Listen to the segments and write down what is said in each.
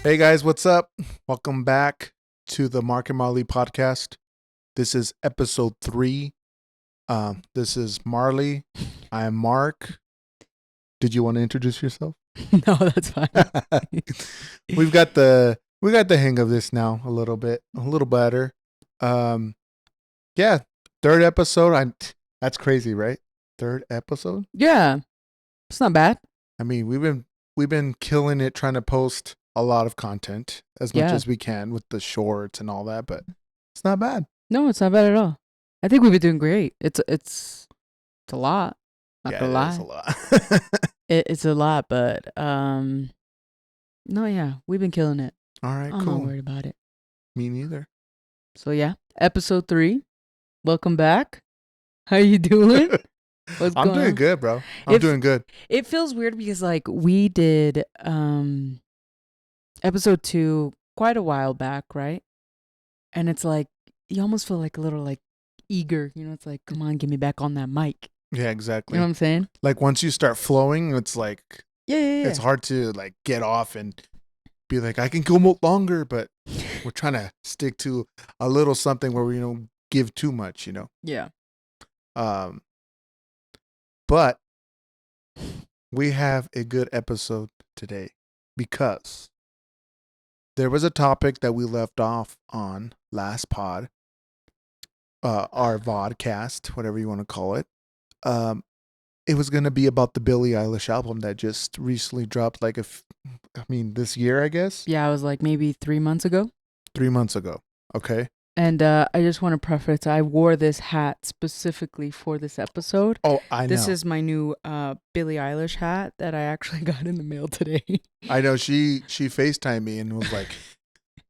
Hey guys, what's up? Welcome back to the Mark and Marley podcast. This is episode 3. This is Marley. I'm Mark. Did you want to introduce yourself? No, that's fine. We got the hang of this now a little bit, a little better. Um, yeah, third episode. That's crazy, right? Third episode. Yeah, it's not bad. I mean, we've been killing it trying to post a lot of content as much Yeah. as we can with the shorts and all that, but it's not bad. No, it's not bad at all. I think we've been doing great. It's a lot. Not Yeah, gonna it is a lie. lot. It's a lot, but no, yeah, we've been killing it. All right, I'm not cool. worried about it. Me neither. So yeah, episode 3. Welcome back. How you doing? What's I'm going doing on? good, bro. I'm doing good. It feels weird because like we did episode 2 quite a while back, right? And it's like you almost feel like a little like eager, it's like, come on, get me back on that mic. Yeah, You know exactly. what I'm saying? Like once you start flowing, it's like Yeah. it's hard to like get off and be like I can go longer, but we're trying to stick to a little something where we don't give too much. Yeah. Um, but we have a good episode today because there was a topic that we left off on last pod, our vodcast, whatever you want to call it. Um, it was going to be about the Billie Eilish album that just recently dropped, this year, I guess, Yeah, I was like maybe 3 months ago. 3 months ago. Okay. And I just want to preface, I wore this hat specifically for this episode. Oh, I This know. is my new Billie Eilish hat that I actually got in the mail today. I know. She FaceTimed me and was like,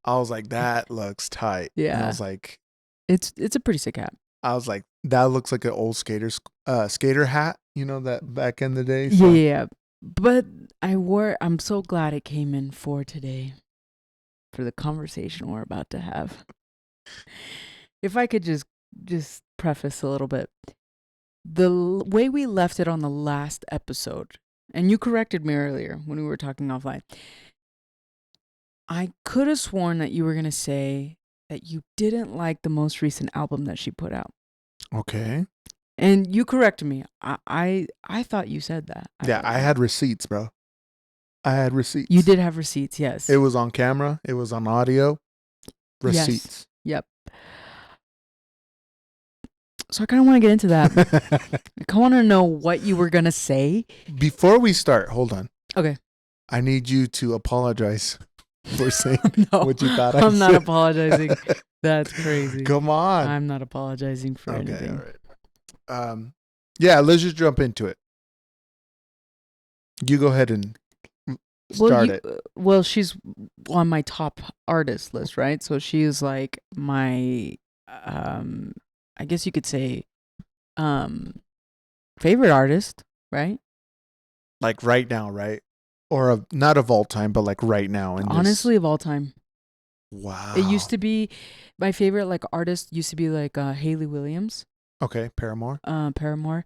I was like, that looks tight. And I Yeah. was like, It's a pretty sick hat. that looks like an old skater hat, that back in the day. So. Yeah. But I'm so glad it came in for today, for the conversation we're about to have. If I could just preface a little bit. Way we left it on the last episode, and you corrected me earlier when we were talking offline. I could have sworn that you were going to say that you didn't like the most recent album that she put out. Okay. And you corrected me. I thought you said that. Yeah, I had receipts, bro. I had receipts. You did have receipts, yes. It was on camera. It was on audio. Receipts. Yep. So I kind of want to get into that. I kind of want to know what you were going to say. Before we start, hold on. Okay. I need you to apologize for saying No, what you thought I I'm not said. apologizing. That's crazy. Come on. I'm not apologizing for anything. All right. Yeah, let's just jump into it. You go ahead and start it. Well, she's on my top artist list, right? So she's like my, I guess you could say, favorite artist, right? Like right now, right? Or not of all time, but like right now. Honestly, of all time. Wow. It used to be my favorite like artist used to be like Hayley Williams. Okay, Paramore. Paramore.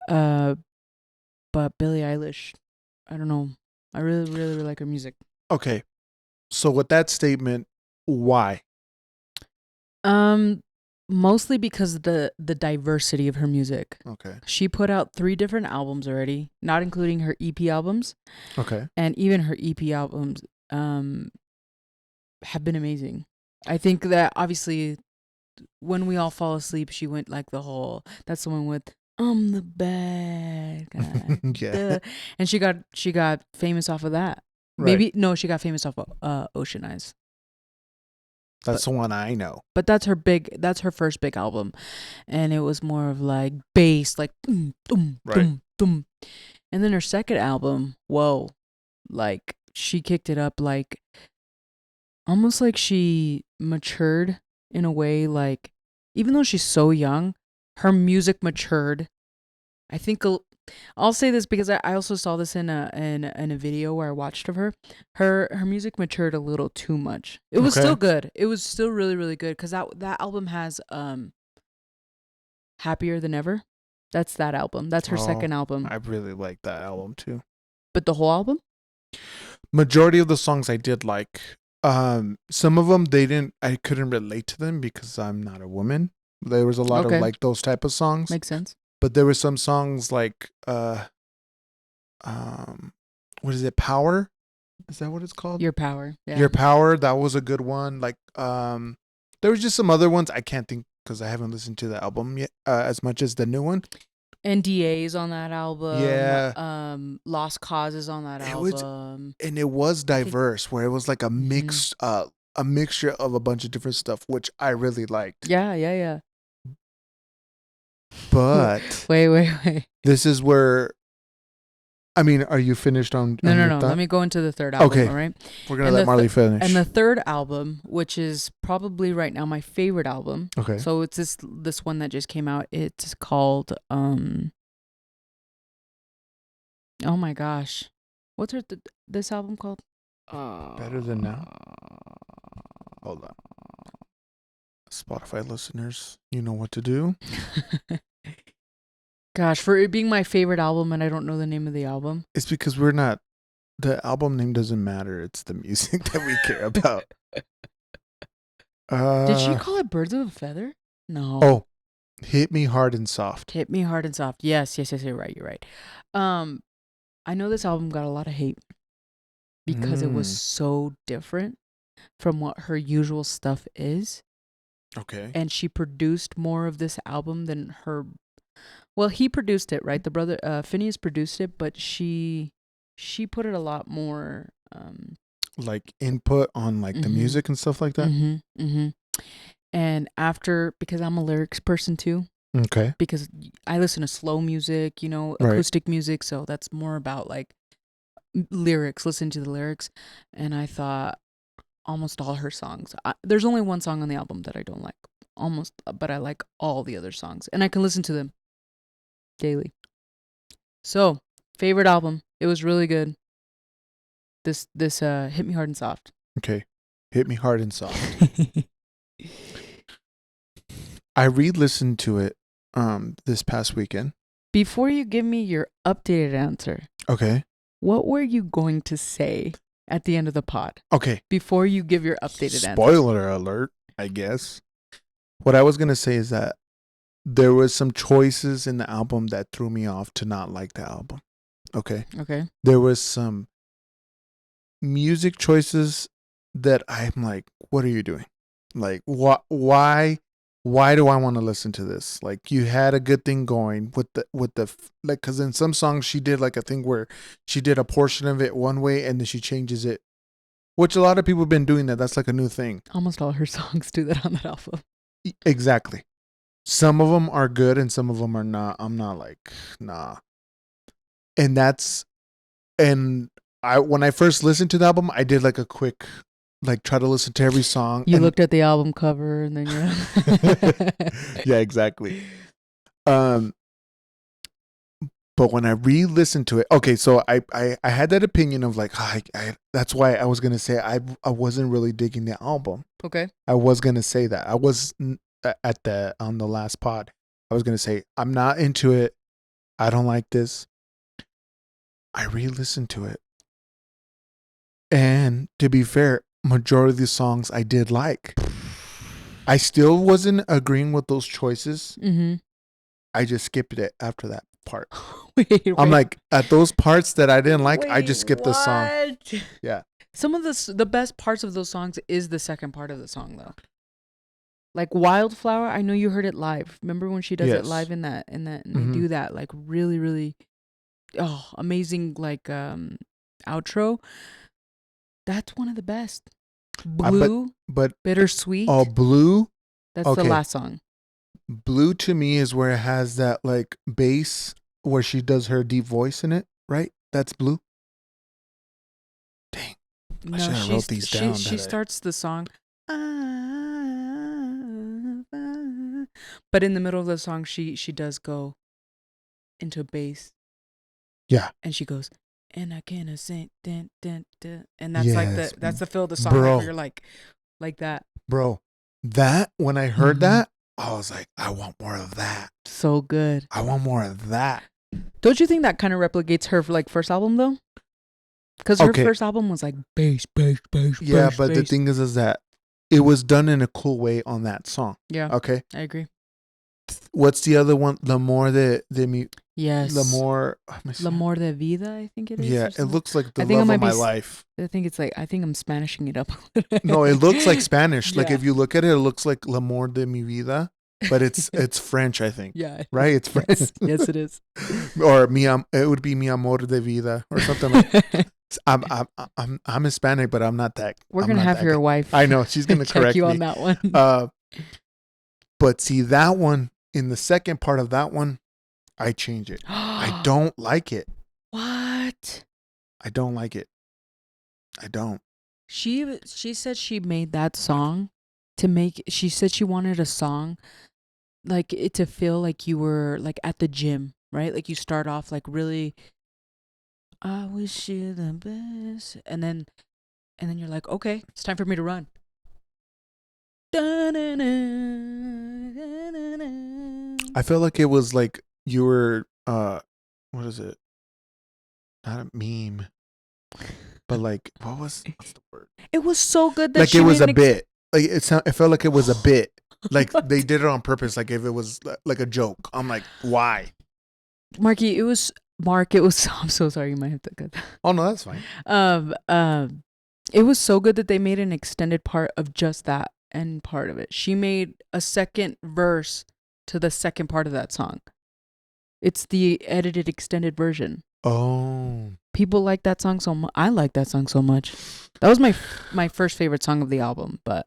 But Billie Eilish, I don't know. I really, really, really like her music. Okay. So with that statement, why? Mostly because of the diversity of her music. Okay. She put out 3 different albums already, not including her EP albums. Okay. And even her EP albums have been amazing. I think that obviously when we all fall asleep, she went like the whole, that's the one with I'm the bad guy. Yeah. And she got famous off of that. Right. She got famous off of Ocean Eyes. That's the one I know. But that's her first big album. And it was more of like bass, like boom, boom, Right. boom, boom. And then her second album, whoa, like she kicked it up like almost like she matured in a way, like even though she's so young, her music matured. I think I'll say this because I also saw this in a video where I watched of her. Her music matured a little too much. It was still good. It was still really, really good because that album has Happier Than Ever. That's that album. That's her second album. I really like that album too. But the whole album? majority of the songs I did like. Some of them I couldn't relate to them because I'm not a woman. There was a lot of Okay. like those type of songs, Makes sense. but there were some songs like um, what is it? Power? Is that what it's called? Your power. Yeah. Your Power. That was a good one. Like there was just some other ones I can't think because I haven't listened to the album yet as much as the new one. NDAs on that album. Yeah. Lost Causes on that It was album. and it was diverse where it was like Mhm. a mixture of a bunch of different stuff which I really liked. Yeah. But Wait. this is where I mean, are you finished on your No. Let thought? me go into the third album, Okay, all right? we're gonna And let the Marley th- finish. and the third album, which is probably right now my favorite album. Okay. So it's this one that just came out. It's called oh my gosh. What's this album called? Better Than Now? Hold on. Spotify listeners, you know what to do. Gosh, for it being my favorite album and I don't know the name of the album. It's because the album name doesn't matter. It's the music that we care about. Did she call it Birds of a Feather? No. Oh, Hit Me Hard and Soft. Hit Me Hard and Soft. Yes, you're right. I know this album got a lot of hate because it was so different from what her usual stuff is. Okay. And she produced more of this album than her. Well, he produced it, right? The brother Phineas produced it, but she put it a lot more Like input on like the music and stuff like that. And after, because I'm a lyrics person too, Okay. because I listen to slow music, acoustic music, so that's more about like lyrics, listen to the lyrics. And I thought almost all her songs, there's only one song on the album that I don't like, but I like all the other songs and I can listen to them daily. So favorite album, it was really good. This Hit Me Hard and Soft. Okay. Hit Me Hard and Soft. I re-listened to it this past weekend. Before you give me your updated answer, Okay. what were you going to say at the end of the pod? Okay. Before you give your updated answer. Spoiler alert, I guess. What I was going to say is that there was some choices in the album that threw me off to not like the album. Okay. There was some music choices that I'm like, what are you doing? Like, why do I want to listen to this? Like, you had a good thing going with the like, because in some songs she did like a thing where she did a portion of it one way and then she changes it, which a lot of people have been doing that. That's like a new thing. Almost all her songs do that on that album. Exactly. Some of them are good and some of them are not. I'm not like, nah. And when I first listened to the album, I did like a quick, like try to listen to every song. You looked at the album cover and then you're yeah, exactly. But when I re-listened to it, okay, so I had that opinion of like, that's why I was gonna say I wasn't really digging the album. Okay. I was gonna say that I was on the last pod. I was gonna say I'm not into it. I don't like this. I re-listened to it, and to be fair, majority of the songs I did like. I still wasn't agreeing with those choices. I just skipped it after that part. Wait. I'm like, at those parts that I didn't like, I just skipped the song. Yeah. Some of the best parts of those songs is the second part of the song though. Like Wildflower, I know you heard it live. Remember when she does it live in that and they do that like really, really amazing like outro. That's one of the best. Blue, but Bittersweet. Oh, Blue. That's the last song. Blue to me is where it has that like bass where she does her deep voice in it, right? That's Blue. Dang. I should have wrote these down. She starts the song. But in the middle of the song, she does go into bass. Yeah. And she goes, and I can't sing, and that's that's the feel of the song. Bro. Where you're like that. Bro, that when I heard that, I was like, I want more of that. So good. I want more of that. Don't you think that kind of replicates her like first album though? Because her Okay. first album was like bass, bass, bass, Yeah, bass, but the bass. thing is that it was done in a cool way on that song. Yeah, Okay. I agree. What's the other one? L'amore Yes. L'amore. L'amor de vida, I think it is. Yeah, Or it something. looks like the I think it love of might be. my life. I think it's like, I think I'm Spanishing it up. No, it looks like Spanish. Like Yeah. if you look at it, it looks like L'amore de mi vida, but it's French, I think. Yeah. Right? It's French. Yes. Yes, it is. Or it would be mi amor de vida or something like. I'm Hispanic, but I'm not that. We're I'm gonna not have that your good. wife. I know she's gonna check correct you me. on that one. But see that one in the second part of that one, I change it. I don't like it. What? I don't like it. I don't. She said she made that song to make. She said she wanted a song like it to feel like you were like at the gym, right? Like you start off like really. I wish you the best, and then you're like, okay, it's time for me to run. I feel like it was like you were what is it? Not a meme. But like what's the word? It was so good that Like she it was made a bit. Like it felt like it was a bit. Like they did it on purpose. Like if it was like a joke. I'm like, why? Marky, it was Mark. It was. I'm so sorry. You might have to cut that. Oh no, that's fine. It was so good that they made an extended part of just that end part of it. She made a second verse to the second part of that song. It's the edited extended version. Oh. People like that song so much. I like that song so much. That was my first favorite song of the album, but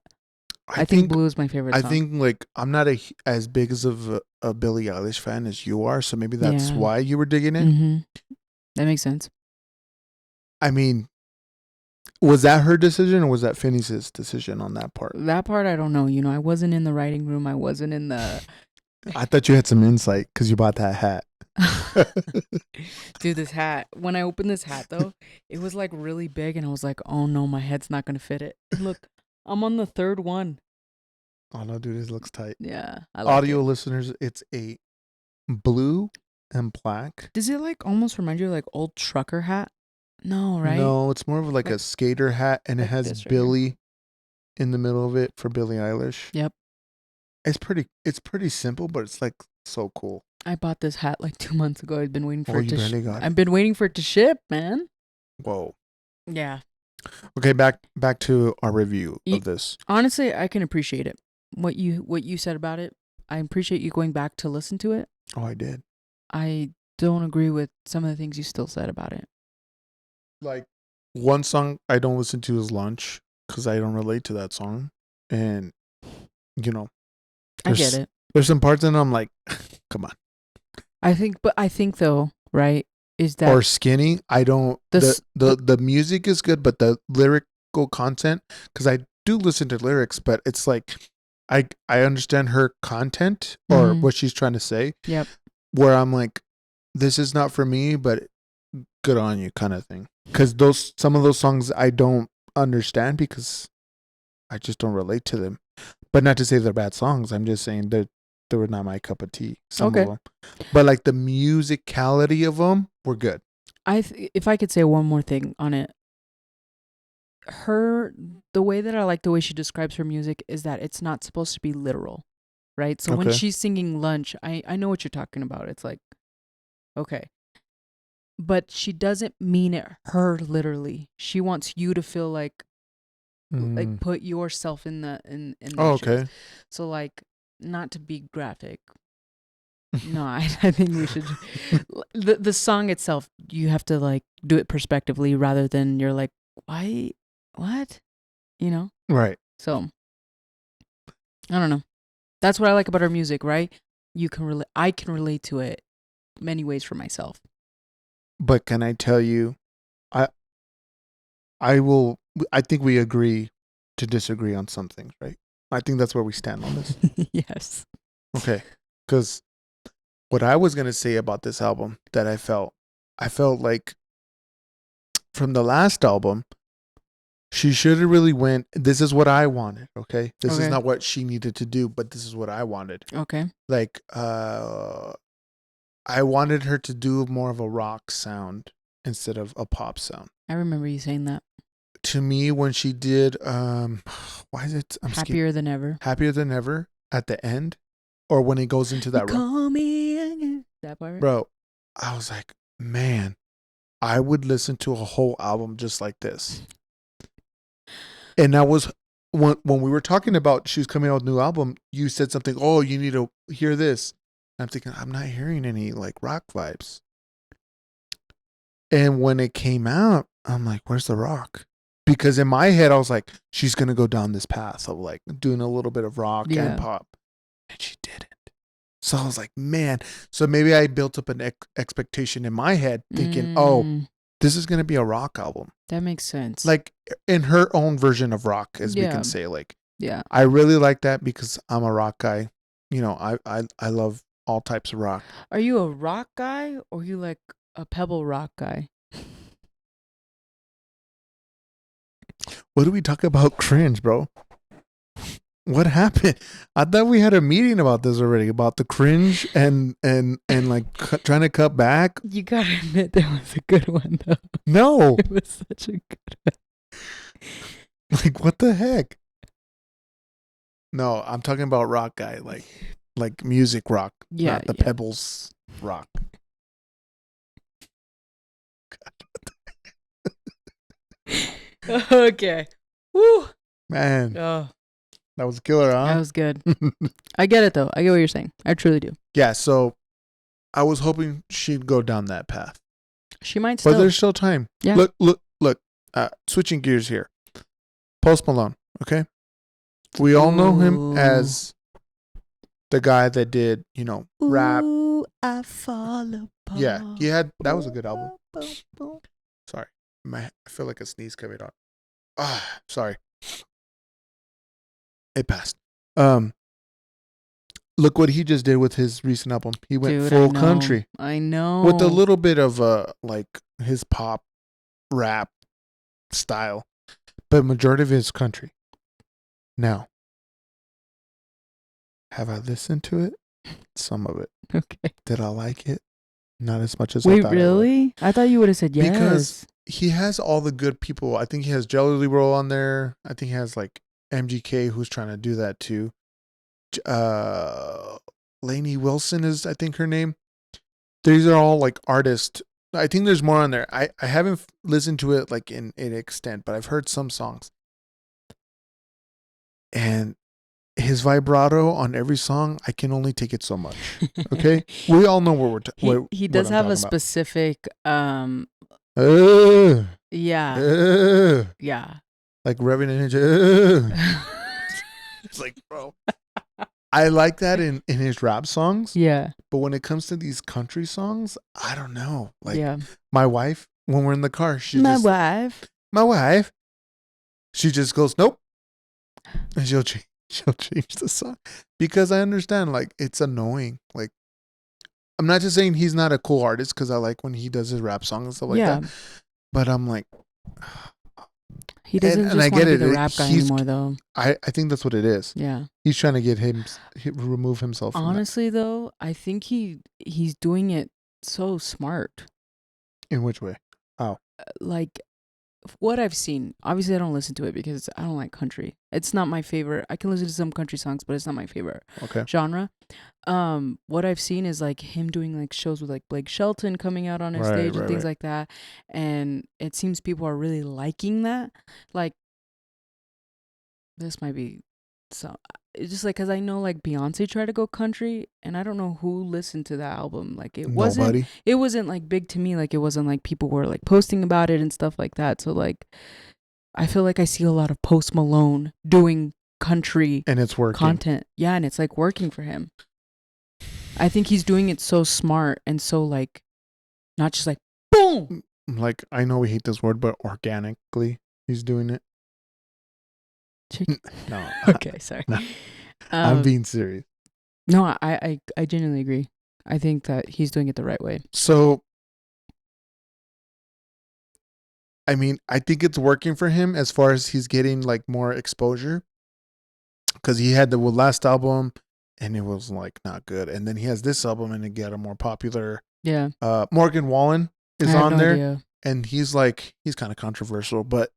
I think Blue is my favorite song. I think like I'm not as big as of a Billie Eilish fan as you are, so maybe that's Yeah. why you were digging it. Mm-hmm. That makes sense. I mean, was that her decision or was that Phineas's decision on that part? That part I don't know. You know, I wasn't in the writing room. I wasn't in the. I thought you had some insight because you bought that hat. Dude, this hat. When I opened this hat though, it was like really big, and I was like, "Oh no, my head's not gonna fit it." And look, I'm on the third one. Oh no, dude, this looks tight. Yeah, I like Audio it. listeners, it's a blue and black. Does it like almost remind you of like old trucker hat? No, right? No, it's more of like a skater hat, and it like has this right here. Billie in the middle of it for Billie Eilish. Yep. It's pretty simple, but it's like so cool. I bought this hat like 2 months ago. I've been waiting for Oh, it you to. barely got it. I've been waiting for it to ship, man. Whoa. Yeah. Okay, back to our review Ye- of this. Honestly, I can appreciate it. What you said about it. I appreciate you going back to listen to it. Oh, I did. I don't agree with some of the things you still said about it. Like one song I don't listen to is Lunch because I don't relate to that song, and you know, I get it. There's some parts in it I'm like, come on. I think though, right, is that Or Skinny. I don't. The music is good, but the lyrical content, because I do listen to lyrics, but it's like I understand her content or what she's trying to say. Yep. Where I'm like, this is not for me, but good on you, kind of thing. Because some of those songs I don't understand because I just don't relate to them. But not to say they're bad songs. I'm just saying they were not my cup of tea. Some of them, but like the musicality of them were good. If I could say one more thing on it, the way that I like the way she describes her music is that it's not supposed to be literal, right? So when she's singing Lunch, I know what you're talking about. It's like, okay. But she doesn't mean it her literally. She wants you to feel like put yourself in the shoes. So like, not to be graphic. No, I think we should. The song itself, you have to like do it prospectively rather than you're like, why, what, you know? Right. So I don't know. That's what I like about her music, right? I can relate to it many ways for myself. But can I tell you, I think we agree to disagree on some things, right? I think that's where we stand on this. Yes. Okay. Because what I was going to say about this album that I felt like from the last album, she should have really went, this is what I wanted, okay? This is not what she needed to do, but this is what I wanted. Okay. Like, I wanted her to do more of a rock sound instead of a pop sound. I remember you saying that. To me, when she did, why is it? Happier than ever. Happier than ever at the end, or when he goes into that room. Call me again. That part, Bro, I was like, man, I would listen to a whole album just like this. And that was when we were talking about she was coming out with a new album. You said something. Oh, you need to hear this. I'm thinking I'm not hearing any like rock vibes. And when it came out, I'm like, where's the rock? Because in my head, I was like, she's gonna go down this path of like doing a little bit of rock and pop, and she didn't. So I was like, man. So maybe I built up an expectation in my head, thinking, oh, this is gonna be a rock album. That makes sense. Like in her own version of rock, as we can say. Like, yeah, I really like that because I'm a rock guy. You know, I love all types of rock. Are you a rock guy or are you like a pebble rock guy? What do we talk about cringe, bro? What happened? I thought we had a meeting about this already, about the cringe and like trying to cut back. You gotta admit that was a good one though. No. It was such a good one. Like, what the heck? No, I'm talking about rock guy, like music rock, not the Pebbles rock. Okay. Woo. Man. Oh. That was killer, huh? That was good. I get it though. I get what you're saying. I truly do. Yeah, so I was hoping she'd go down that path. She might still. But there's still time. Yeah. Look. Switching gears here. Post Malone, okay? We all know him as the guy that did, rap. Ooh, I fall apart. Yeah, that was a good album. Sorry. I feel like a sneeze coming on. Sorry. It passed. Look what he just did with his recent album. He went full country. I know. With a little bit of like his pop rap style, but majority of his country. Now, have I listened to it? Some of it. Okay. Did I like it? Not as much as I thought. Wait, really? I thought you would have said yes. Because he has all the good people. I think he has Jelly Roll on there. I think he has like MGK, who's trying to do that too. Lainey Wilson is, I think, her name. These are all like artists. I think there's more on there. I haven't listened to it like in extent, but I've heard some songs. And his vibrato on every song, I can only take it so much. Okay, we all know what we're. He does have a specific. Yeah. Yeah. Like Revenant. It's like, bro. I like that in his rap songs. Yeah. But when it comes to these country songs, I don't know. Like my wife, when we're in the car, my wife, she just goes, nope. And she'll change the song. Because I understand, like, it's annoying. Like, I'm not just saying he's not a cool artist because I like when he does his rap songs and stuff like that. But I'm like, he doesn't just want to be the rap guy anymore, though. I think that's what it is. Yeah. He's trying to get remove himself from Honestly, though, I think he's doing it so smart. In which way? Oh. Like, what I've seen, obviously I don't listen to it because I don't like country. It's not my favorite. I can listen to some country songs, but it's not my favorite genre. What I've seen is like him doing like shows with like Blake Shelton coming out on his stage and things like that. And it seems people are really liking that. Like, this might be so. It's just like, because I know like Beyonce tried to go country and I don't know who listened to that album. Like it wasn't like big to me. Like it wasn't like people were like posting about it and stuff like that. So like, I feel like I see a lot of Post Malone doing country and it's working content. Yeah. And it's like working for him. I think he's doing it so smart and so like, not just like boom. Like, I know we hate this word, but organically he's doing it. No. Okay, sorry. No. I'm being serious. No, I genuinely agree. I think that he's doing it the right way. So, I mean, I think it's working for him as far as he's getting like more exposure. Because he had the last album and it was like not good. And then he has this album and it got a more popular. Yeah. Morgan Wallen is on there. Idea. and he's kind of controversial, but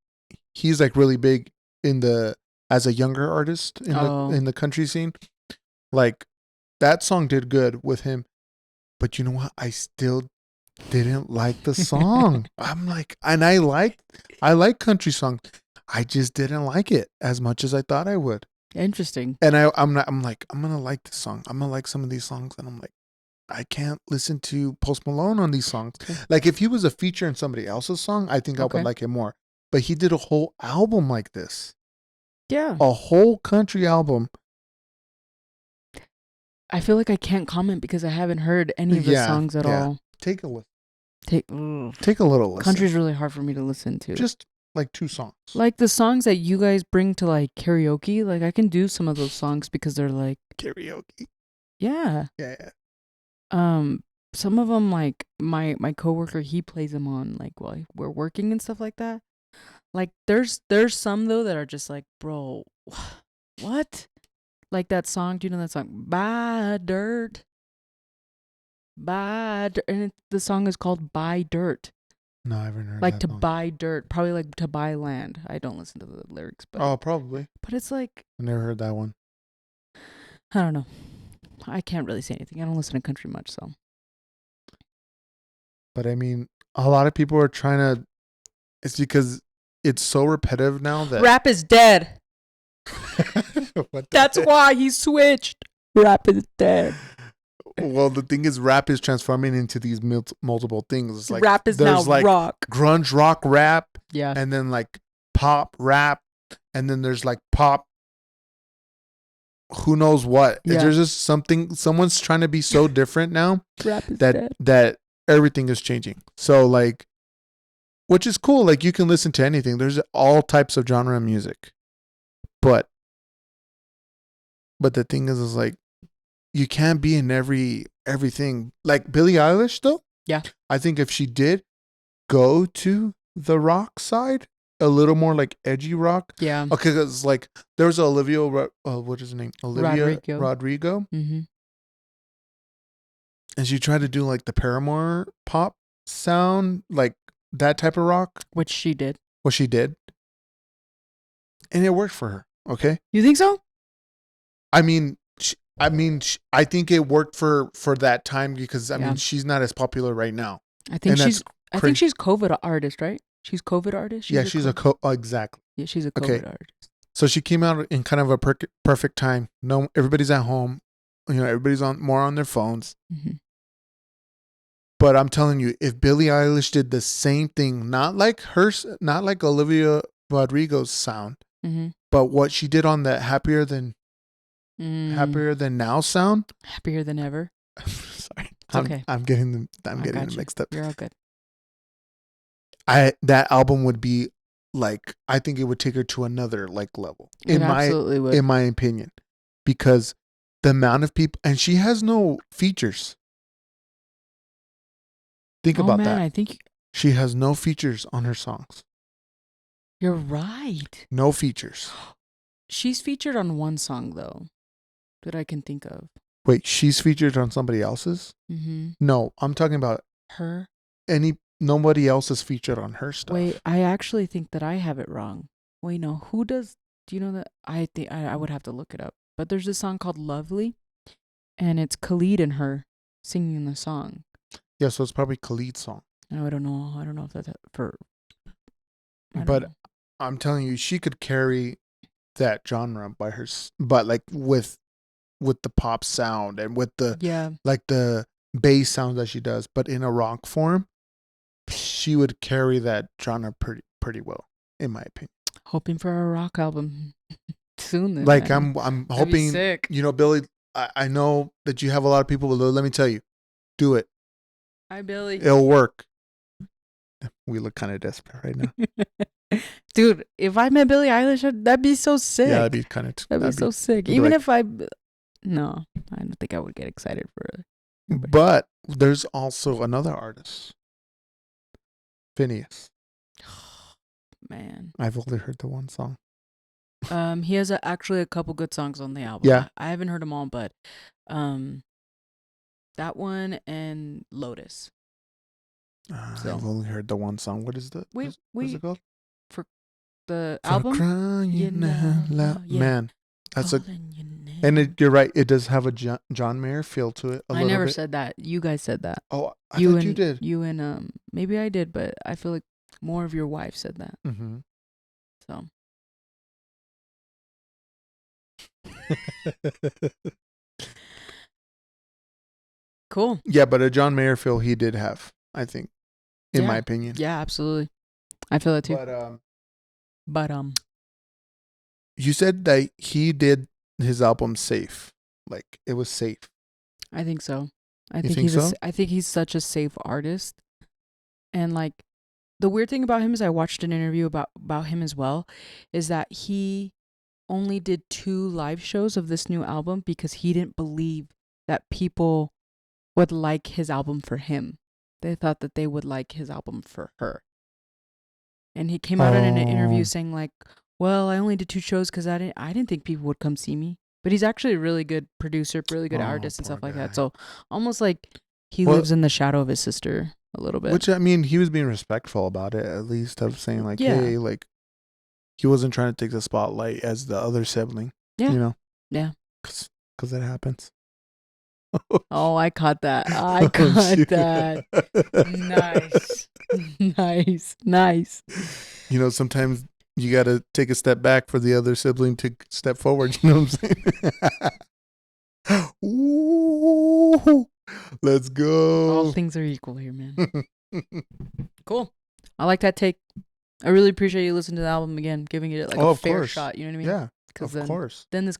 he's like really big in the as a younger artist in the country scene. Like that song did good with him, but you know what? I still didn't like the song. I'm like, and I like country songs. I just didn't like it as much as I thought I would. Interesting. And I'm like, I'm gonna like this song. I'm gonna like some of these songs, and I'm like, I can't listen to Post Malone on these songs. Like if he was a feature in somebody else's song, I think I would like it more. But he did a whole album like this. Yeah. A whole country album. I feel like I can't comment because I haven't heard any of the songs at all. Take a listen. Take a little listen. Country's really hard for me to listen to. Just like 2 songs. Like the songs that you guys bring to like karaoke, like I can do some of those songs because they're like karaoke. Yeah. Yeah. Some of them, like my coworker, he plays them on like while we're working and stuff like that. Like there's some though that are just like, bro, what? Like that song, do you know that song? Buy Dirt. And the song is called Buy Dirt. No, I haven't heard like that to song. buy dirt, probably like to buy land. I don't listen to the lyrics, but oh, probably. But it's like I never heard that one. I don't know. I can't really say anything. I don't listen to country much, so. But I mean, a lot of people are trying to. It's because it's so repetitive now that rap is dead. That's why he switched. Rap is dead. Well, the thing is, rap is transforming into these multiple things. It's like rap is now like rock, grunge rock rap, yeah, and then like pop rap, and then there's like pop. Who knows what? Yeah. There's just someone's trying to be so different now rap is dead. that everything is changing. So like, which is cool. Like you can listen to anything. There's all types of genre of music, but the thing is like. You can't be in everything. Like Billie Eilish, though. Yeah. I think if she did go to the rock side, a little more like edgy rock. Yeah. Okay, because like there was Olivia, what is her name? Olivia Rodrigo. Mm-hmm. And she tried to do like the Paramore pop sound, like that type of rock. Which she did. What she did. And it worked for her. Okay. You think so? I mean, I think it worked for that time because I mean she's not as popular right now. I think she's COVID artist, right? She's COVID artist. She's exactly. Yeah, she's a COVID artist. So she came out in kind of a perfect time. No, everybody's at home. You know, everybody's more on their phones. Mm-hmm. But I'm telling you, if Billie Eilish did the same thing, not like Olivia Rodrigo's sound, mm-hmm. but what she did on that Happier Than Now sound. Happier Than Ever. Sorry. Okay. I'm getting them mixed up. You're all good. That album would be like, I think it would take her to another like level. Absolutely would. In my opinion. Because the amount of people, and she has no features. Think about that. I think she has no features on her songs. You're right. No features. She's featured on one song though. That I can think of. Wait, she's featured on somebody else's? Mm-hmm. No, I'm talking about her. Nobody else is featured on her stuff. Wait, I actually think that I have it wrong. Wait, no, who does? Do you know that? I think I would have to look it up. But there's this song called "Lovely," and it's Khalid and her singing the song. Yeah, so it's probably Khalid's song. No, I don't know. I don't know if that's for. But I'm telling you, she could carry that genre by her, but like with the pop sound and with the like the bass sound that she does, but in a rock form, she would carry that genre pretty well, in my opinion. Hoping for a rock album soon. Then, like man. I'm hoping. You know, Billy. I know that you have a lot of people. But let me tell you, do it. Hi, Billy. It'll work. We look kind of desperate right now. Dude, if I met Billie Eilish, that'd be so sick. Yeah, that'd be kind of. That'd be so sick. Even if no, I don't think I would get excited for it. But there's also another artist, Phineas. Man, I've only heard the one song. He has actually a couple good songs on the album. Yeah, I haven't heard them all, but that one and Lotus. So I've only heard the one song. What is we what is we it called? for the For album, you crying out know, loud, yeah, man. That's a calling your and name. you're right. It does have a John Mayer feel to it a I little never bit. said that. You guys said that. Oh, I thought you did. You and maybe I did, but I feel like more of your wife said that. Mm-hmm. So cool. Yeah, but a John Mayer feel he did have, I think, in my Yeah. opinion. Yeah, absolutely. I feel that too. But But you said that he did his album safe. Like it was safe. I think so. I You think think so? I think he's such a safe artist. And like the weird thing about him is I watched an interview about him as well, is that he only did 2 live shows of this new album because he didn't believe that people would like his album for him. They thought that they would like his album for her. And he came out in an interview Oh, saying like, "Well, I only did 2 shows cuz I didn't think people would come see me." But he's actually a really good producer, really good oh, artist and poor stuff like that. guy. So almost like he Well, lives in the shadow of his sister a little bit. which I mean, he was being respectful about it, at least of saying like, Yeah. hey, like he wasn't trying to take the spotlight as the other sibling, Yeah. you know, Yeah. because it happens. Oh, I caught that. I Oh, caught shoot. that. Nice. Nice. Nice. You know, sometimes you got to take a step back for the other sibling to step forward. You know what I'm saying? Ooh, let's All go. things are equal here, man. Cool. I like that take. I really appreciate you listening to the album again, giving it like Oh, a of fair course. shot. You know what I mean? Yeah, Because of course. then this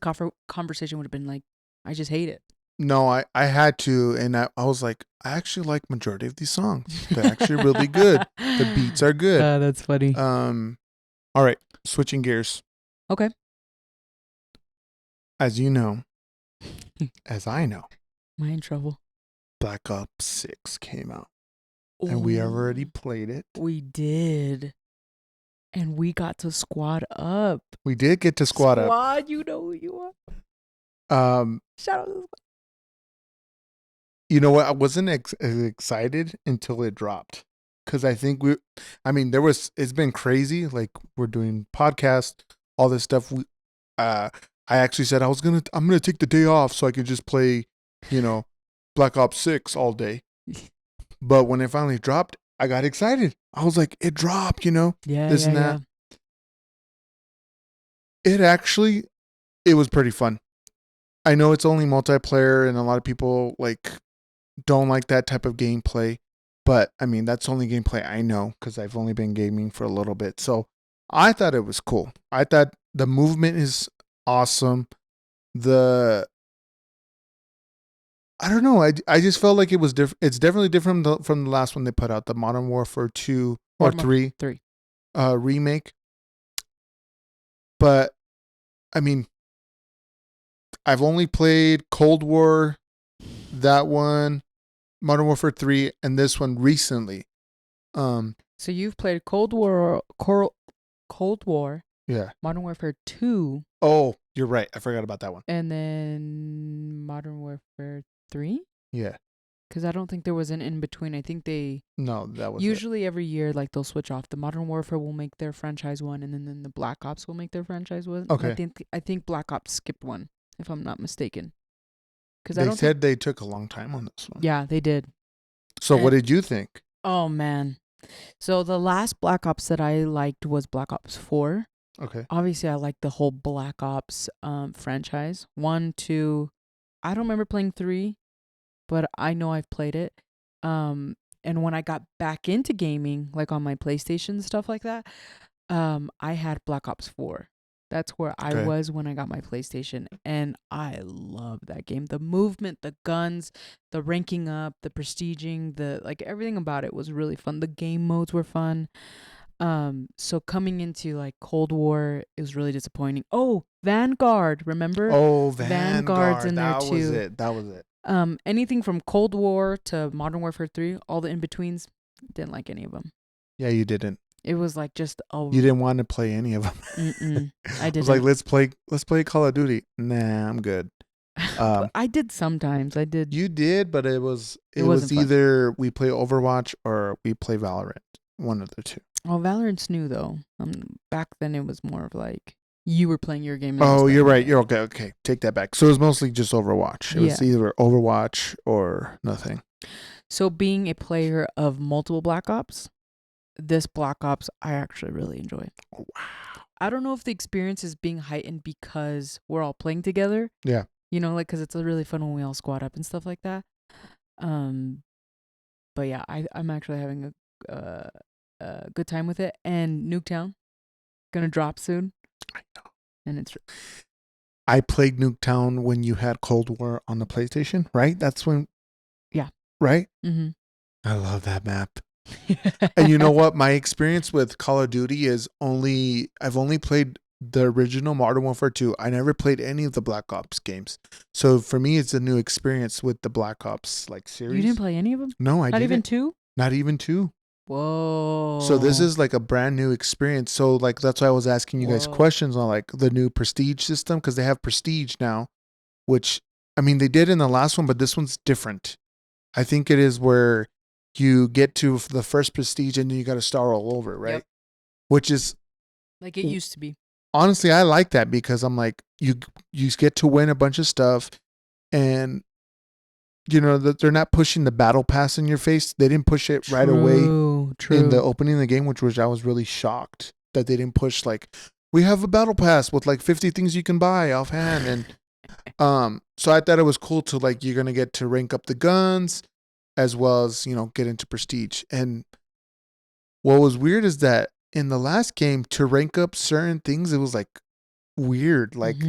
conversation would have been like, I just hate it. No, I had to, and I was like, I actually like majority of these songs. They're actually really good. The beats are good. That's funny. All right, switching gears. Okay. As you know, as I know, Am I in trouble? Black Ops 6 came out, and we have already played it. We did. And we got to squad up. We did get to squad up. Squad, you know who you are. Shout out to the squad. You know what? I wasn't as excited until it dropped. Because I think it's been crazy. Like, we're doing podcasts, all this stuff. I actually said I'm gonna take the day off so I can just play, Black Ops 6 all day. But when it finally dropped, I got excited. I was like, it dropped, Yeah, this and that. It was pretty fun. I know it's only multiplayer and a lot of people don't like that type of gameplay, but I mean, that's only gameplay I know because I've only been gaming for a little bit. So I thought it was cool. I thought the movement is awesome. I don't know. I just felt like it was different. It's definitely different from the last one they put out, the Modern Warfare 2 or 3 remake. But I mean, I've only played Cold War, that one, Modern Warfare 3, and this one recently. So you've played Cold War, Yeah. Modern Warfare 2. Oh, you're right. I forgot about that one. And then Modern Warfare 3? Yeah. Because I don't think there was an in between. I think No, that was usually every year like they'll switch off. The Modern Warfare will make their franchise one, and then the Black Ops will make their franchise one. Okay. And I think Black Ops skipped one, if I'm not mistaken. Because They said they took a long time on this one. Yeah, they did. So what did you think? Oh man. So the last Black Ops that I liked was Black Ops 4. Okay. Obviously, I like the whole Black Ops franchise. 1, 2. I don't remember playing 3, but I know I've played it. And when I got back into gaming, like on my PlayStation, stuff like that, I had Black Ops 4. That's where I was when I got my PlayStation, and I love that game. The movement, the guns, the ranking up, the prestiging, everything about it was really fun. The game modes were fun. So coming into like Cold War, it was really disappointing. Oh, Vanguard, remember? Oh, Vanguard's in there too. That was it. Anything from Cold War to Modern Warfare 3, all the in-betweens, didn't like any of them. Yeah, you didn't. It was like just you didn't want to play any of them. I didn't. I was like, let's play Call of Duty. Nah, I'm good. I did sometimes. I did. You did, but it was It wasn't fun. either we play Overwatch or we play Valorant. One of the two. Oh, Valorant's new though. Back then it was more of like you were playing your game and I was Oh, playing you're my right. game. You're okay. Okay, take that back. So it was mostly just Overwatch. It was Yeah. either Overwatch or nothing. So being a player of multiple Black Ops, this Black Ops I actually really enjoy. Oh, wow. I don't know if the experience is being heightened because we're all playing together. Yeah. You know, like because it's really fun when we all squad up and stuff like that. Um, but yeah, I'm actually having a good time with it. And Nuketown gonna drop soon, I know. and it's I played Nuketown when you had Cold War on the PlayStation, right? That's when. Yeah. Right. mm-hmm. I love that map. And you know what? My experience with Call of Duty is I've only played the original Modern Warfare 2. I never played any of the Black Ops games. So for me, it's a new experience with the Black Ops like series. You didn't play any of them? No, I Not didn't. even 2? Not even 2. Whoa. So this is like a brand new experience. So like that's why I was asking you guys Whoa. questions on like the new Prestige system because they have Prestige now, which I mean they did in the last one, but this one's different. I think it is where you get to the first Prestige and then you got to start all over, right? Yep. Which is like it used to be. honestly I like that because I'm like you get to win a bunch of stuff and you know that they're not pushing the battle pass in your face. They didn't push it right away in the opening of the game, which I was really shocked that they didn't push like we have a battle pass with like 50 things you can buy offhand and so I thought it was cool to like you're gonna get to rank up the guns as well as get into prestige. And what was weird is that in the last game to rank up certain things it was like weird like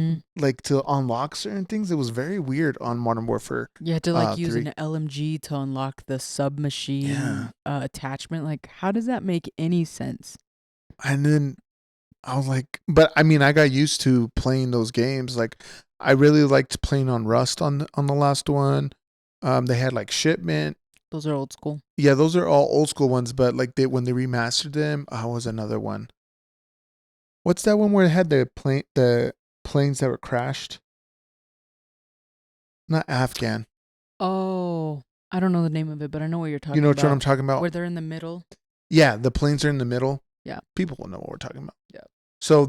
to unlock certain things it was very weird on Modern Warfare. You had to like use 3. an LMG to unlock the submachine attachment. Like, how does that make any sense? And then I was like, but I mean, I got used to playing those games. Like, I really liked playing on Rust on the last one. They had like Shipment. Those are old school. Yeah, those are all old school ones. But like when they remastered them, was another one. What's that one where it had the planes that were crashed? Not Afghan. Oh, I don't know the name of it, but I know what you're talking about. You know what I'm talking about? Where they're in the middle. Yeah, the planes are in the middle. Yeah. People will know what we're talking about. Yeah. So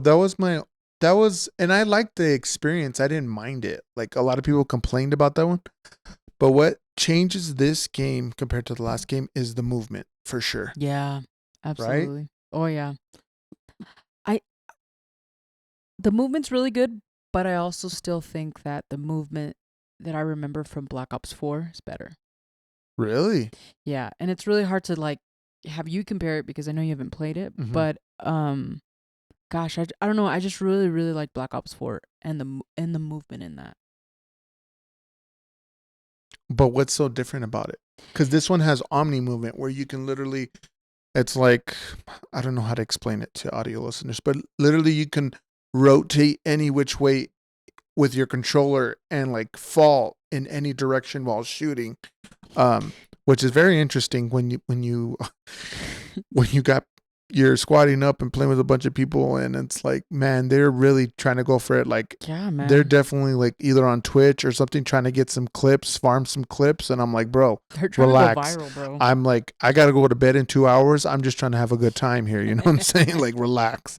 and I liked the experience. I didn't mind it. Like a lot of people complained about that one. But what changes this game compared to the last game is the movement, for sure. Yeah, absolutely. Right? Oh yeah. The movement's really good, but I also still think that the movement that I remember from Black Ops 4 is better. Really? Yeah, and it's really hard to like have you compare it because I know you haven't played it, but gosh, I don't know, I just really like Black Ops 4 and the movement in that. But what's so different about it? Because this one has Omni movement where you can literally, it's like, I don't know how to explain it to audio listeners, but literally you can rotate any which way with your controller and like fall in any direction while shooting, which is very interesting when you got you're squatting up and playing with a bunch of people and it's like, man, they're really trying to go for it. Like, yeah, man, they're definitely like either on Twitch or something trying to get some clips, farm some clips. And I'm like, bro, they're trying relax. to go viral, bro. I'm like, I got to go to bed in 2 hours. I'm just trying to have a good time here. You know what I'm saying? Like, relax.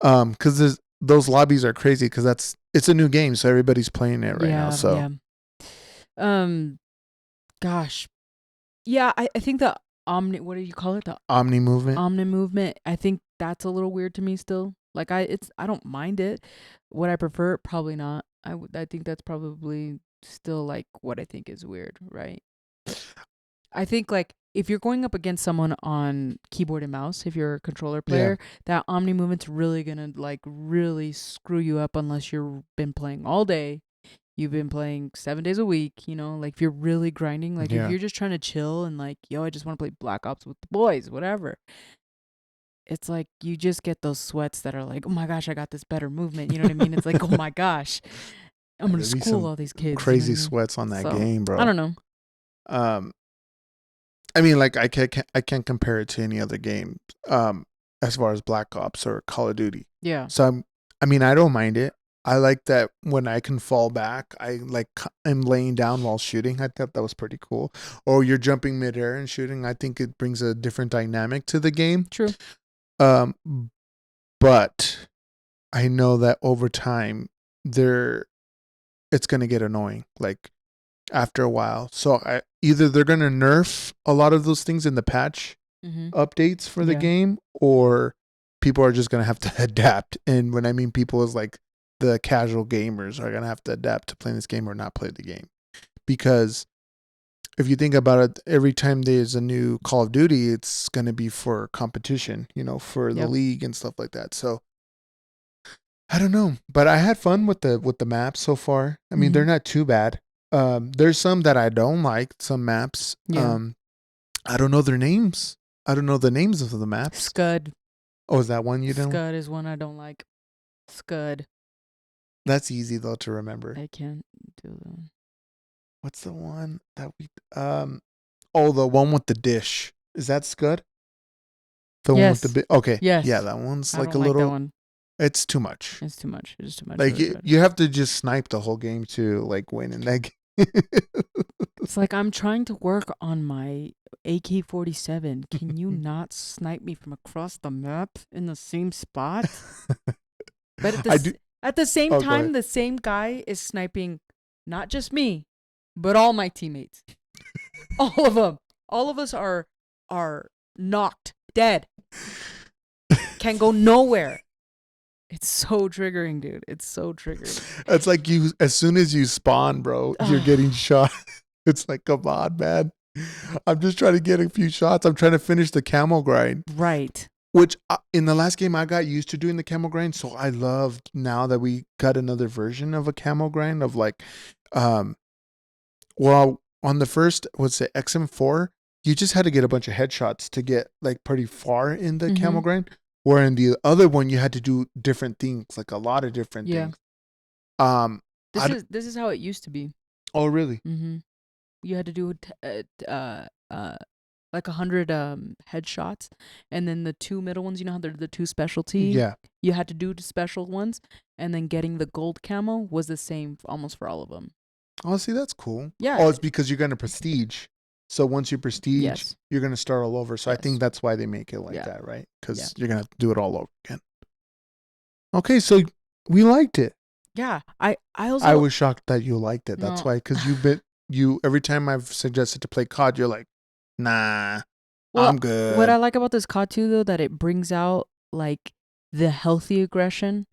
Cause those lobbies are crazy cause it's a new game. So everybody's playing it right now. So, gosh. Yeah, I think the what do you call it? The Omni movement. Omni movement. I think that's a little weird to me still. Like I don't mind it. Would I prefer it? Probably not. I think that's probably still like what I think is weird, right? I think like if you're going up against someone on keyboard and mouse, if you're a controller player, that Omni movement's really gonna like really screw you up unless you've been playing all day. You've been playing 7 days a week, like if you're really grinding, like if you're just trying to chill and like, yo, I just want to play Black Ops with the boys, whatever. It's like you just get those sweats that are like, oh my gosh, I got this better movement. You know what I mean? It's like, oh my gosh, I'm going to school all these kids. Crazy sweats on that game, bro. I don't know. I mean, like I can't compare it to any other game as far as Black Ops or Call of Duty. Yeah. So I mean, I don't mind it. I like that when I can fall back, I like am laying down while shooting. I thought that was pretty cool. Or you're jumping midair and shooting. I think it brings a different dynamic to the game. True. Um, but I know that over time, there it's gonna get annoying. Like after a while, so either they're gonna nerf a lot of those things in the patch Mm-hmm. updates for the Yeah. game, or people are just gonna have to adapt. And when I mean people, is like the casual gamers are gonna have to adapt to playing this game or not play the game. Because if you think about it, every time there's a new Call of Duty, it's gonna be for competition, for the Yep. league and stuff like that. So I don't know, but I had fun with the maps so far. I mean, Mm-hmm. they're not too bad. There's some that I don't like. Some maps. Yeah. I don't know their names. I don't know the names of the maps. Scud. Oh, is that one you don't? Scud is one I don't like. Scud. That's easy though to remember. I can't do that. What's the one that we Oh, the one with the dish. Is that Scud? The one with the Yes. bit. Okay. Yeah, Yes. that one's I like don't a like that little. one. It's too much. It's too much. It's too much Like for Scud. you have to just snipe the whole game to like win in that game. It's like I'm trying to work on my AK-47. Can you not snipe me from across the map in the same spot? But I do. at the same Oh, go ahead. time, the same guy is sniping not just me, but all my teammates. All of them. All of us are knocked dead. Can't go nowhere. It's so triggering, dude. It's so triggering. It's like you, as soon as you spawn, bro, you're getting shot. It's like, come on, man. I'm just trying to get a few shots. I'm trying to finish the camel grind. Right. Which in the last game I got used to doing the camel grind, so I loved now that we got another version of a camel grind of like, well, on the first, what's it, XM4, you just had to get a bunch of headshots to get like pretty far in the camel grind. Where in the other one, you had to do different things, like a lot of different things. This is how it used to be. Oh, really? Mm-hmm. You had to do like 100 headshots, and then the two middle ones. You know how they're the two specialty. Yeah. You had to do the special ones, and then getting the gold camo was the same almost for all of them. Oh, see, that's cool. Yeah. Oh, it's because you're gonna prestige. So once you prestige, Yes. you're gonna start all over. So I think that's why they make it like Yeah. that, right? Because Yeah. you're gonna have to do it all over again. Okay, so we liked it. Yeah. I also I was shocked that you liked it. That's No. why, because you every time I've suggested to play COD, you're like, nah, Well, I'm good. what I like about this COD 2 though, that it brings out like the healthy aggression.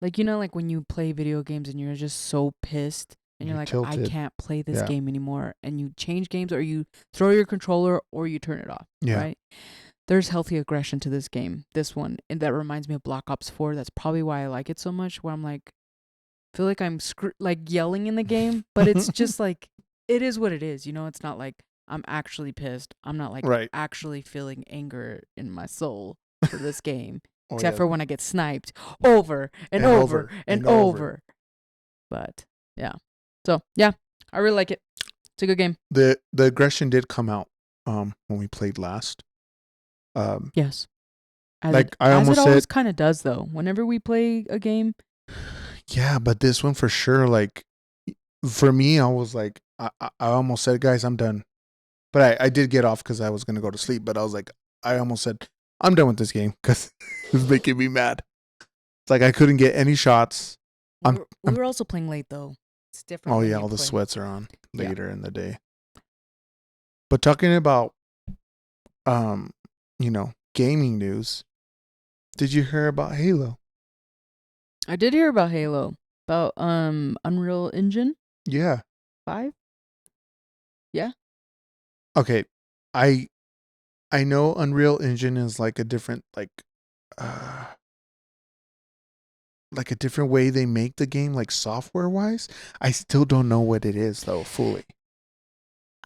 Like, you know, like when you play video games and you're just so pissed and you're like, I tilted. can't play this Yeah. game anymore. And you change games, or you throw your controller, or you turn it off. Yeah. Right? There's healthy aggression to this game, this one. And that reminds me of Black Ops 4. That's probably why I like it so much, where I'm like, feel like I'm like yelling in the game, but it's just like, it is what it is. You know, it's not like I'm actually pissed. I'm not like Right. actually feeling anger in my soul for this game. Oh, Except yeah. for when I get sniped over and over and over. But yeah. So yeah, I really like it. It's a good game. The aggression did come out when we played last. Yes. As like it, I as almost it always said, kind of does though. Whenever we play a game. yeah, but this one for sure, like for me, I was like, I almost said, guys, I'm done. But I did get off because I was going to go to sleep. But I was like, I almost said, I'm done with this game because it was making me mad. It's like I couldn't get any shots. We were also playing late though. It's different. Oh, yeah, all the sweats are on later in the day. But talking about, gaming news, did you hear about Halo? I did hear about Halo. About Unreal Engine Yeah. 5? Yeah. Okay. I know Unreal Engine is like a different like a different way they make the game, like software wise. I still don't know what it is though fully.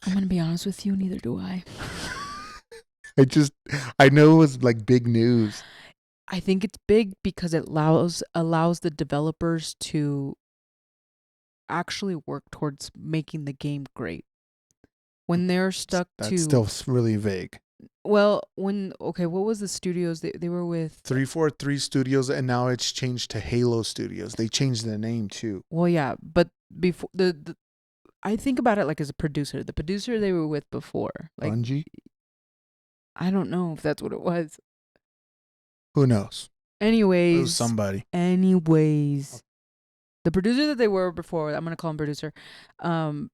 I'm gonna be honest with you, neither do I. I know it was like big news. I think it's big because it allows the developers to actually work towards making the game great. When they're stuck That's to still really vague. Well, what was the studios they were with? 343 Studios, and now it's changed to Halo Studios. They changed the name too. Well, yeah, but before I think about it like as a producer. The producer they were with before, like Bungie? I don't know if that's what it was. Who knows? It was Anyways, somebody. anyways, the producer that they were before, I'm gonna call him producer. Um,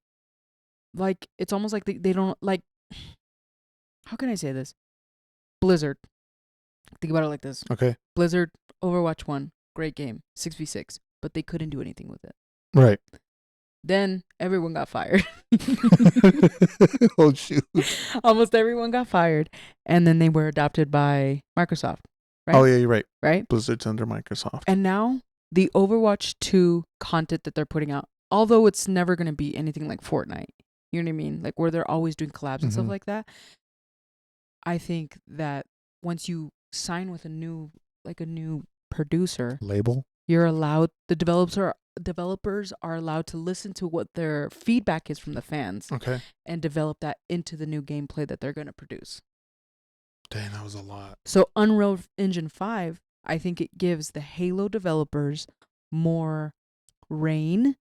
like it's almost like they don't like. How can I say this? Blizzard. Think about it like this: Okay. Blizzard, Overwatch 1, great game, 6v6, but they couldn't do anything with it. Right. Then everyone got fired. Oh, shoot. Almost everyone got fired, and then they were adopted by Microsoft. Right? Oh, yeah, you're right. Right? Blizzard's under Microsoft. And now the Overwatch 2 content that they're putting out, although it's never going to be anything like Fortnite, you know what I mean? Like where they're always doing collabs and stuff like that. I think that once you sign with a new producer Label? you're allowed the developers are allowed to listen to what their feedback is from the fans Okay. and develop that into the new gameplay that they're going to produce. Dang, that was a lot. So Unreal Engine 5, I think it gives the Halo developers more reign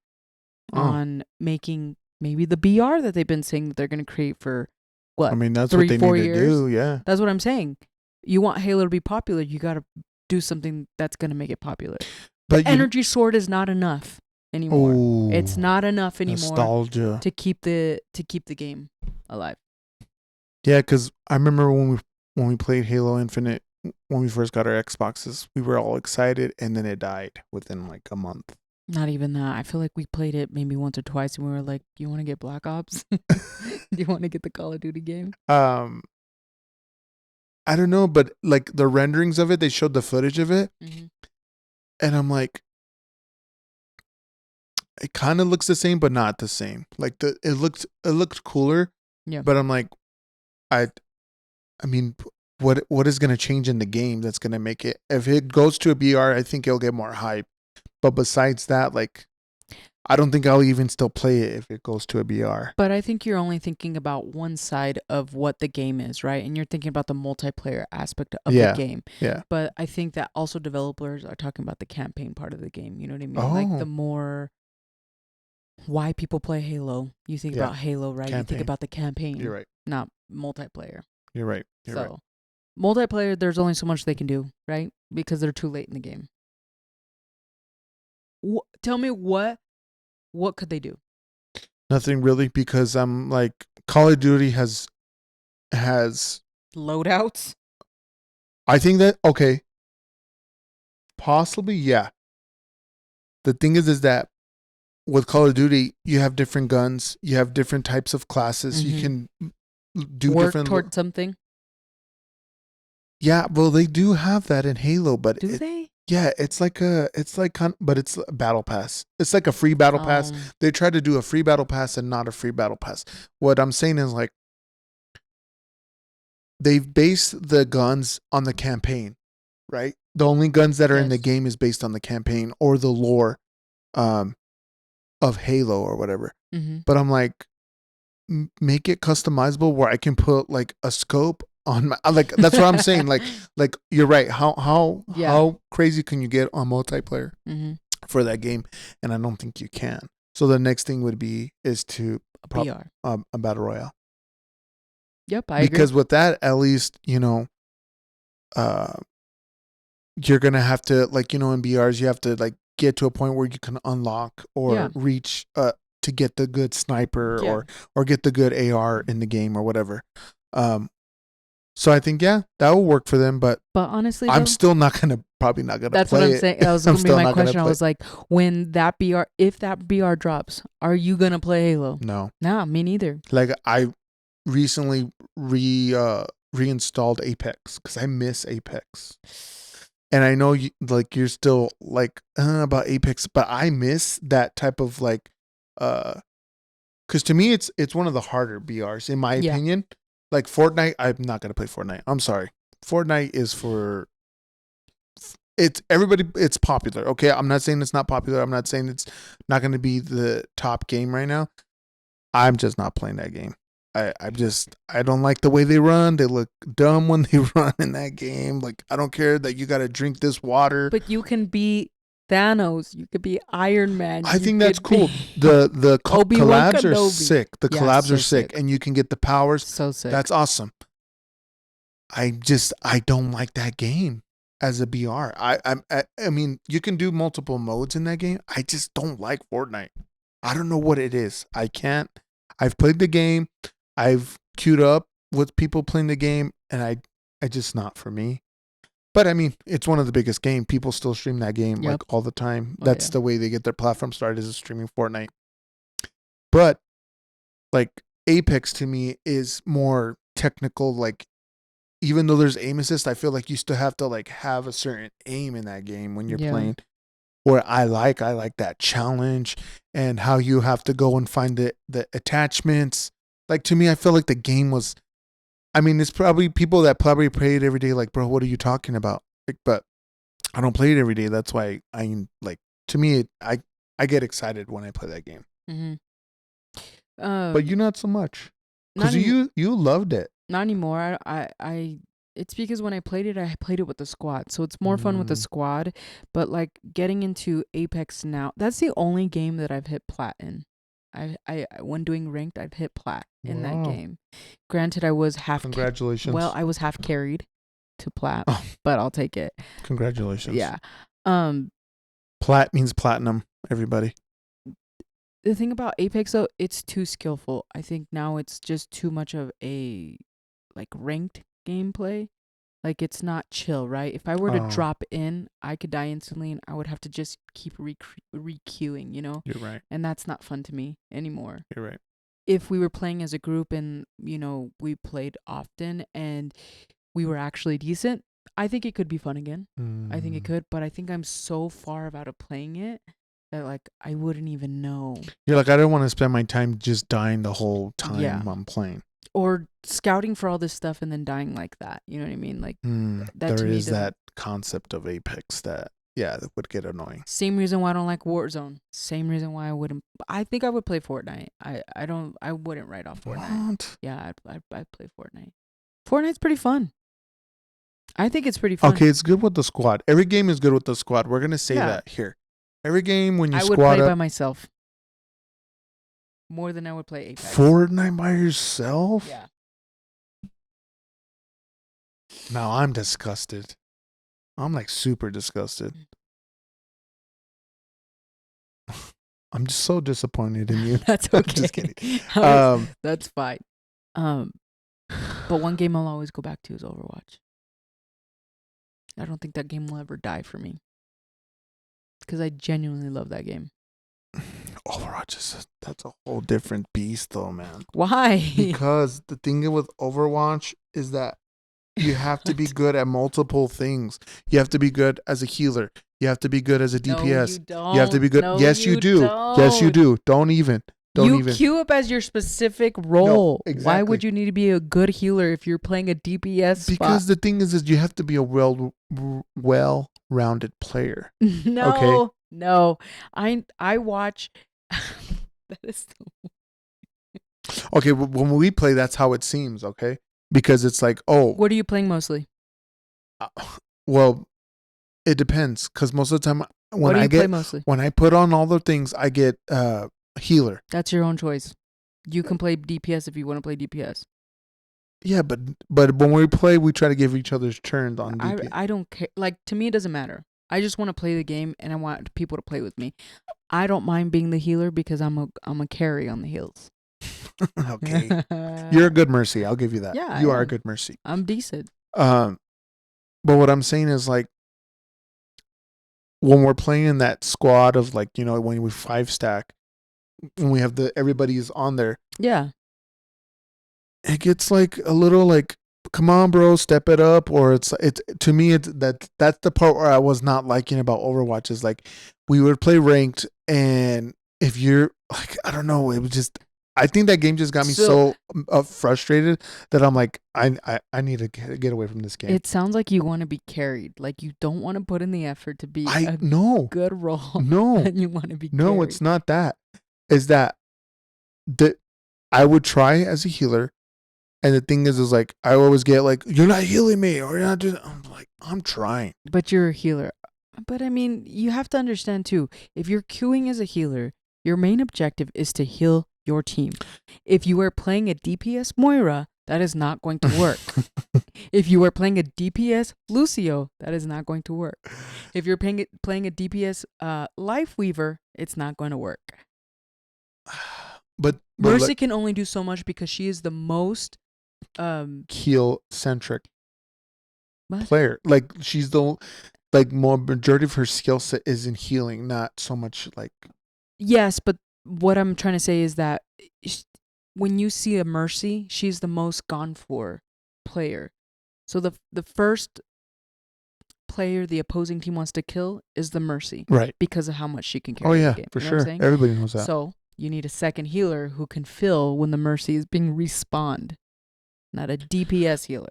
on making maybe the BR that they've been saying that they're going to create for what? I mean, that's 3, what they 4 need years? to do, yeah. That's what I'm saying. You want Halo to be popular, you got to do something that's going to make it popular. But energy sword is not enough anymore. Ooh, it's not enough anymore nostalgia to keep the game alive. Yeah, because I remember when we played Halo Infinite when we first got our Xboxes, we were all excited, and then it died within like a month. Not even that. I feel like we played it maybe once or twice, and we were like, "Do you want to get Black Ops? Do you want to get the Call of Duty game?" I don't know, but like the renderings of it, they showed the footage of it, and I'm like, it kind of looks the same, but not the same. Like it looked cooler. Yeah. But I'm like, I mean, what is going to change in the game that's going to make it? If it goes to a BR, I think it'll get more hype. But besides that, like, I don't think I'll even still play it if it goes to a BR. But I think you're only thinking about one side of what the game is, right? And you're thinking about the multiplayer aspect of the game. Yeah. But I think that also developers are talking about the campaign part of the game. You know what I mean? Oh. Like the more why people play Halo. You think about Halo, right? You think about the campaign. You're right. Not multiplayer. You're right. Multiplayer, there's only so much they can do, right? Because they're too late in the game. Tell me what could they do? Nothing really, because I'm like, Call of Duty has loadouts. I think that possibly, yeah. The thing is that with Call of Duty, you have different guns, you have different types of classes, you can do work different toward something. Yeah, well, they do have that in Halo, but do they? Yeah, but it's a battle pass. It's like a free battle pass. They try to do a free battle pass and not a free battle pass. What I'm saying is like, they've based the guns on the campaign, right? The only guns that are in the game is based on the campaign or the lore, of Halo or whatever. But I'm like, make it customizable where I can put like a scope on my, like, that's what I'm saying. Like you're right. How crazy can you get on multiplayer for that game? And I don't think you can. So the next thing would be is to a battle royale. Yep, I agree. Because with that, at least, you know, you're gonna have to, like, you know, in BRs you have to like get to a point where you can unlock or reach to get the good sniper or get the good AR in the game or whatever. So I think that will work for them, but honestly, I'm still probably not gonna. That's play what I'm saying. That was gonna be my question. I was like, if that BR drops, are you gonna play Halo? No, nah, me neither. Like I recently reinstalled Apex because I miss Apex. And I know you're still like about Apex, but I miss that type of like, because to me it's one of the harder BRs in my opinion. Like Fortnite, I'm not gonna play Fortnite. I'm sorry. Fortnite is for everybody. It's popular. Okay, I'm not saying it's not popular. I'm not saying it's not gonna be the top game right now. I'm just not playing that game. I don't like the way they run. They look dumb when they run in that game. Like, I don't care that you got to drink this water. But you can be Thanos. You could be Iron Man. I You think that's could cool. be The Obi-Wan collabs are Kenobi. sick. The Yeah, collabs so are sick, sick. and you can get the powers. So sick. That's awesome. I don't like that game as a BR. I mean, you can do multiple modes in that game. I just don't like Fortnite. I don't know what it is. I can't. I've played the game. I've queued up with people playing the game, and I just not for me. But I mean, it's one of the biggest games. People still stream that game Yep. like all the time. Oh, That's yeah. the way they get their platform started, is streaming Fortnite. But like Apex to me is more technical. Like, even though there's aim assist, I feel like you still have to like have a certain aim in that game when you're Yeah. playing. Where I like that challenge and how you have to go and find the attachments. Like, to me, I feel like the game was. I mean, it's probably people that probably play it every day. Like, bro, what are you talking about? Like, but I don't play it every day. That's why I like. To me, I get excited when I play that game. Mm-hmm. But you not so much, because not you loved it. not anymore. I it's because when I played it with the squad, so it's more fun with the squad. But like getting into Apex now, that's the only game that I've hit plat in. I when doing ranked, I've hit plat in that Wow. game. Granted, I was half. Congratulations. Well, I was half carried to plat, Oh, but I'll take it. congratulations. Yeah. Plat means platinum, everybody. The thing about Apex though, it's too skillful. I think now it's just too much of a like ranked gameplay. Like, it's not chill, right? If I were to Oh. drop in, I could die instantly and I would have to just keep re-queuing, you know? You're right. And that's not fun to me anymore. You're right. If we were playing as a group and, you know, we played often and we were actually decent, I think it could be fun again. I think it could, but I think I'm so far out of playing it that, like, I wouldn't even know. You're like, I don't want to spend my time just dying the whole time Yeah. I'm playing. Or scouting for all this stuff and then dying like that. You know what I mean? Like, that to There me is doesn't- that concept of Apex that would get annoying. Same reason why I don't like Warzone. Same reason why I wouldn't. I think I would play Fortnite. I wouldn't write off Fortnite. What? Yeah, I'd play Fortnite. Fortnite's pretty fun. I think it's pretty fun. Okay, it's good with the squad. Every game is good with the squad. We're gonna say Yeah. that here. Every game when you I would squad play by up, myself more than I would play Apex. Fortnite by yourself. Yeah. Now I'm disgusted. I'm like super disgusted. I'm just so disappointed in you. That's I'm okay. just kidding. That's fine. But one game I'll always go back to is Overwatch. I don't think that game will ever die for me. Because I genuinely love that game. Overwatch that's a whole different beast, though, man. Why? Because the thing with Overwatch is that you have to be good at multiple things. You have to be good as a healer. You have to be good as a DPS. No, you don't. You have to be good. No, Yes, you do. Don't. Yes, you do. Don't even. You queue up as your specific role. No, exactly. Why would you need to be a good healer if you're playing a DPS spot? Because the thing is you have to be a well-rounded player. No, Okay? no. I watch. That is so... Okay, when we play, that's how it seems. Okay, because it's like, oh, What are you playing mostly? Well, it depends. Because most of the time, What do you play mostly? when I put on all the things, I get healer. That's your own choice. You can play DPS if you want to play DPS. Yeah, but when we play, we try to give each other's turns on DPS. I don't care. Like, to me, it doesn't matter. I just want to play the game, and I want people to play with me. I don't mind being the healer because I'm a carry on the heals. Okay, you're a good mercy. I'll give you that. Yeah, you I are a am. good mercy. I'm decent. But what I'm saying is, like, when we're playing that squad of, like, you know, when we 5-stack, when we have everybody's on there, Yeah. it gets like a little like, come on, bro, step it up. Or it's to me, that's the part where I was not liking about Overwatch is like, we would play ranked, and if you're like, I don't know, it was just, I think that game just got me so frustrated that I'm like, I need to get away from this game. It sounds like you want to be carried. Like, you don't want to put in the effort to be a no good role. no And you want to be no, carried. it's not that. Is that I would try as a healer, and the thing is like I always get like, you're not healing me, or you're not doing. I'm like, I'm trying. But you're a healer. But I mean, you have to understand too. If you're queuing as a healer, your main objective is to heal your team. If you are playing a DPS Moira, that is not going to work. If you are playing a DPS Lucio, that is not going to work. If you're playing a DPS Life Weaver, it's not going to work. But Mercy like, can only do so much because she is the most heal centric what? player. Like she's the like more majority of her skill set is in healing, not so much like. Yes, but what I'm trying to say is that when you see a Mercy, she's the most gone for player. So the first player the opposing team wants to kill is the Mercy, Right. because of how much she can carry Oh yeah, the game. for You know sure. what I'm saying? Everybody knows that. So you need a second healer who can fill when the Mercy is being respawned, not a DPS healer.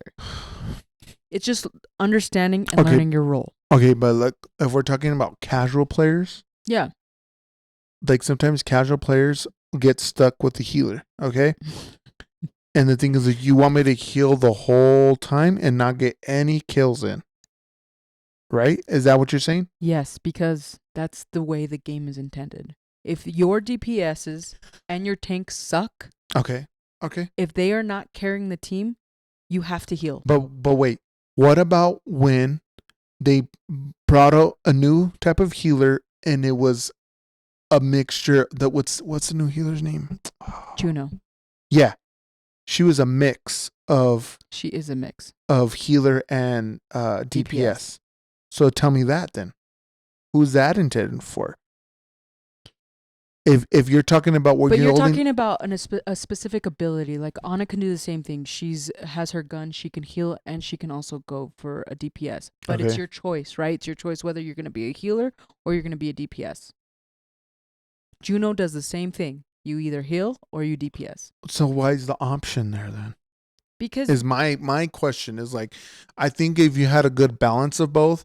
It's just understanding and learning your role. Okay, but like if we're talking about casual players, Yeah. like sometimes casual players get stuck with the healer. Okay. And the thing is that you want me to heal the whole time and not get any kills in. Right? Is that what you're saying? Yes, because that's the way the game is intended. If your DPSs and your tanks suck, Okay. if they are not carrying the team, you have to heal. But wait, what about when they brought out a new type of healer and it was a mixture that what's the new healer's name? Juno. Yeah. She was a mix of She is a mix of healer and DPS. So tell me that then. Who's that intended for? If you're talking about what but you're holding, talking about a specific ability. Like Ana can do the same thing. She's has her gun. She can heal and she can also go for a DPS. But it's your choice, right? It's your choice whether you're going to be a healer or you're going to be a DPS. Juno does the same thing. You either heal or you DPS. So why is the option there then? Because is my question is like, I think if you had a good balance of both,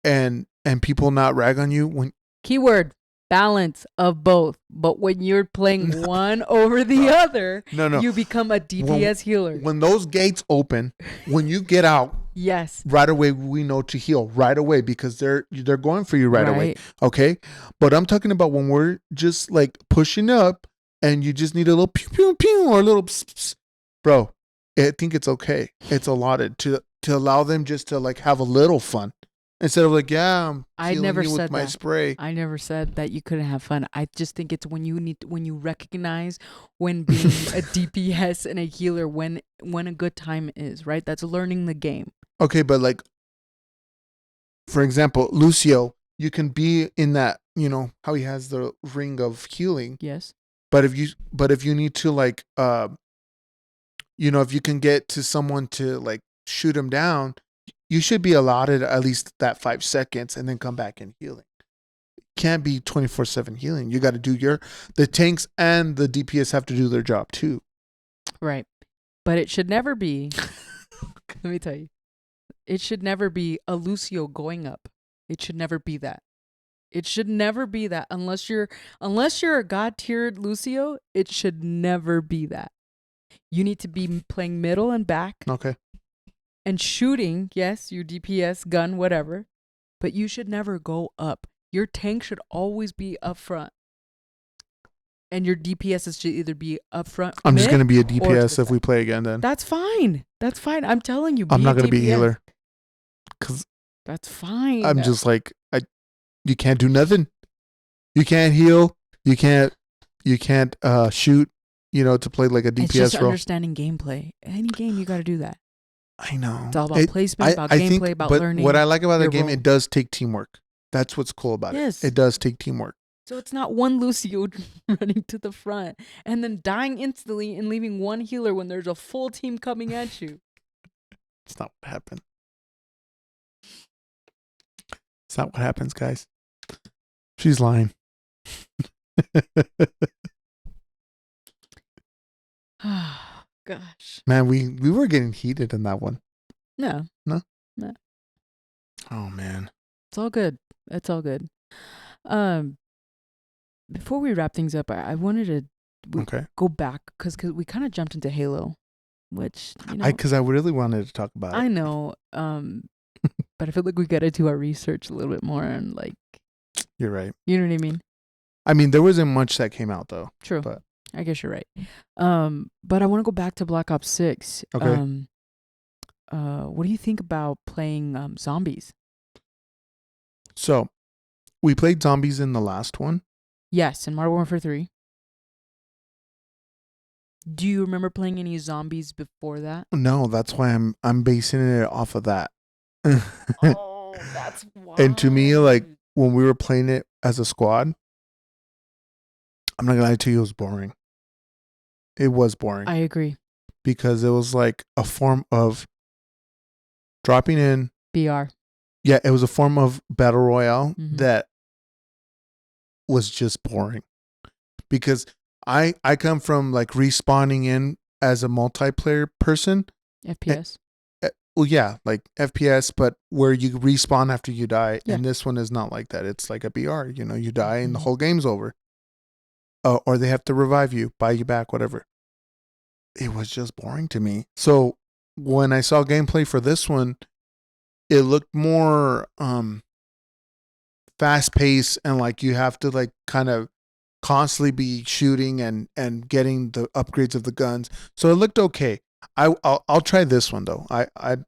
and people not rag on you when keyword balance of both, but when you're playing one over the other, you become a DPS healer. When those gates open, when you get out, yes, right away we know to heal right away because they're going for you right away. Okay, but I'm talking about when we're just like pushing up and you just need a little pew pew pew or a little pss, pss. Bro, I think it's okay. It's allotted to allow them just to like have a little fun. Instead of like, yeah, I'm healing you with my spray. I never said that you couldn't have fun. I just think it's when you recognize when being a DPS and a healer when a good time is, right? That's learning the game. Okay, but like, for example, Lucio, you can be in that, you know, how he has the ring of healing. Yes. But if you need to like, you know, if you can get to someone to like shoot him down, you should be allotted at least that 5 seconds and then come back and healing. Can't be 24/7 healing. You got to do the tanks and the DPS have to do their job too. Right. But it should never be, let me tell you, it should never be a Lucio going up. It should never be that. It should never be that unless you're a god tiered Lucio, it should never be that. You need to be playing middle and back. Okay. And shooting, yes, your DPS, gun, whatever. But you should never go up. Your tank should always be up front. And your DPS should either be up front. I'm just going to be a DPS if we play again then. That's fine. That's fine. I'm telling you. I'm not going to be a healer. Cause that's fine. I'm just like, you can't do nothing. You can't heal. You can't shoot, you know, to play like a DPS role. It's just understanding gameplay. Any game, you got to do that. I know. It's all about placement, about gameplay, about learning. What I like about the game, it does take teamwork. That's what's cool about it. It does take teamwork. So it's not one Lucio running to the front and then dying instantly and leaving one healer when there's a full team coming at you. It's not what happened. It's not what happens, guys. She's lying. Gosh. Man, we were getting heated in that one. No. Oh man. It's all good. It's all good. Before we wrap things up, I wanted to we Okay. go back because we kind of jumped into Halo, which Because I really wanted to talk about I it. know, but I feel like we gotta do our research a little bit more and like, You're right. you know what I mean? I mean, there wasn't much that came out though. True. But I guess you're right. But I want to go back to Black Ops 6. okay. What do you think about playing zombies? So we played zombies in the last one. Yes, in Modern Warfare 3. Do you remember playing any zombies before that? No, that's why I'm basing it off of that. Oh, that's why. And to me, like when we were playing it as a squad, I'm not gonna lie to you, it was boring. It was boring I agree. because it was like a form of dropping in. BR. Yeah, it was a form of battle royale Mhm. that was just boring because I come from like respawning in as a multiplayer person. FPS. Well, yeah, like FPS, but where you respawn after you die, Yeah. and this one is not like that. It's like a BR. You know, you die and the Mhm. whole game's over. Or they have to revive you, buy you back, whatever. It was just boring to me. So when I saw gameplay for this one, it looked more fast paced and like you have to like kind of constantly be shooting and getting the upgrades of the guns. So it looked okay. I'll try this one though. I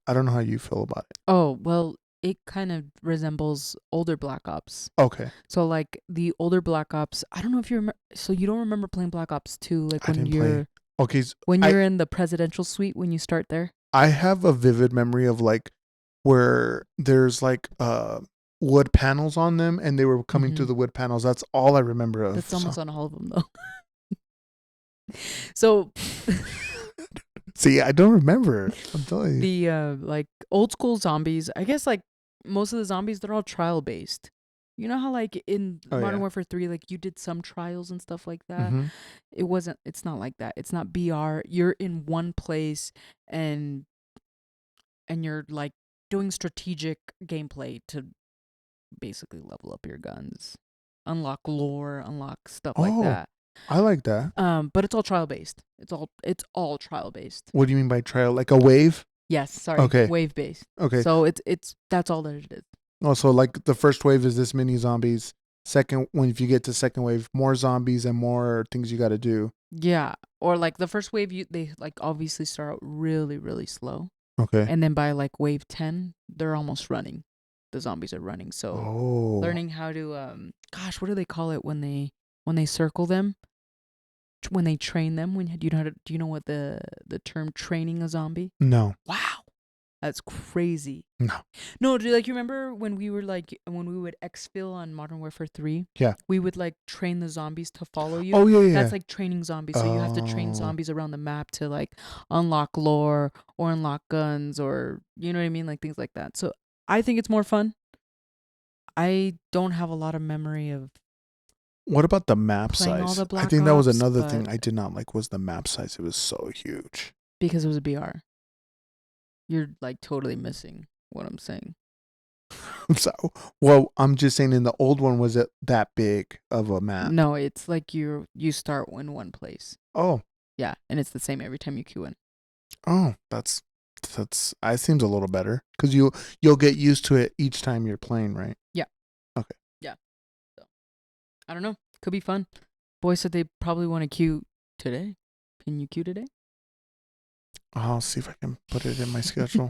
don't know how you feel about it. Oh, well, it kind of resembles older Black Ops. Okay. So like the older Black Ops, I don't know if you remember. So you don't remember playing Black Ops 2, like I when didn't play. Okay. when you're in the presidential suite when you start there. I have a vivid memory of like where there's like wood panels on them and they were coming through Mhm. the wood panels. That's all I remember of. That's almost on all of them though. So See, I don't remember. I'm telling you. the like old school zombies, I guess like most of the zombies they're all trial based. You know how like in Oh, Modern yeah. Warfare 3 like you did some trials and stuff like that. Mm-hmm. It's not like that. It's not BR. You're in one place and you're like doing strategic gameplay to basically level up your guns, unlock lore, unlock stuff like Oh, that. I like that. But it's all trial based. It's all trial based. What do you mean by trial? Like a wave? Yes, sorry. Okay. Wave based. Okay. So it's that's all that it is. Also, like the first wave is this many zombies. Second, when if you get to second wave, more zombies and more things you got to do. Yeah. Or like the first wave they like obviously start out really, really slow. Okay. And then by like wave 10, they're almost running. The zombies are running. So learning how to gosh, what do they call it when they circle them? When they train them, do you know what the term training a zombie? No. Wow. That's crazy. No. No, do like you remember when we would exfil on Modern Warfare 3? Yeah. We would like train the zombies to follow you. Oh yeah. That's like training zombies. So you have to train zombies around the map to like unlock lore or unlock guns or you know what I mean, like things like that. So I think it's more fun. I don't have a lot of memory of What about the map playing all size? the I Black think that was Ops, another thing but- I did not like was the map size. It was so huge. because it was a BR. You're like totally missing what I'm saying. So, well, I'm just saying in the old one was it that big of a map? No, it's like you start in one place. Oh, Yeah, and it's the same every time you queue in. oh, that's that seems a little better because you'll get used to it each time you're playing, right? So I don't know. Could be fun. Boys said they probably want to queue today. Can you queue today? I'll see if I can put it in my schedule.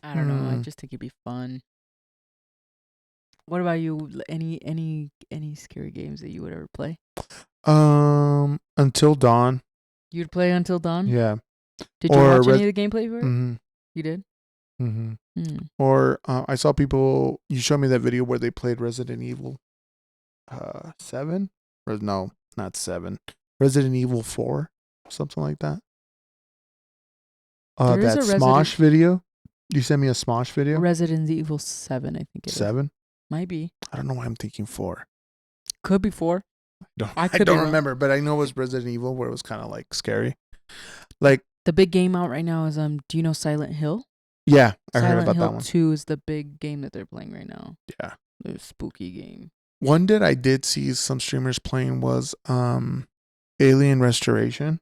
I don't know. I Hmm. just think it'd be fun. What about you? Any scary games that you would ever play? Until Dawn. You'd play Until Dawn? Yeah. Did you Or watch any of the gameplay for it? Mm-hmm. You did? Mm-hmm. Hmm. Or I saw people. You showed me that video where they played Resident Evil. 7 or no, not 7. Resident Evil 4, something like that. There is That a Smosh video. You sent me a Smosh video. Resident Evil 7, I think it is. 7. Might be. I don't know why I'm thinking 4. Could be 4. I I could be don't wrong. remember, but I know it was Resident Evil where it was kind of like scary. Like The big game out right now is do you know Silent Hill? yeah, I heard Silent about Hill that one. 2 is the big game that they're playing right now. Yeah. The spooky game. One that I did see some streamers playing was Alien Restoration.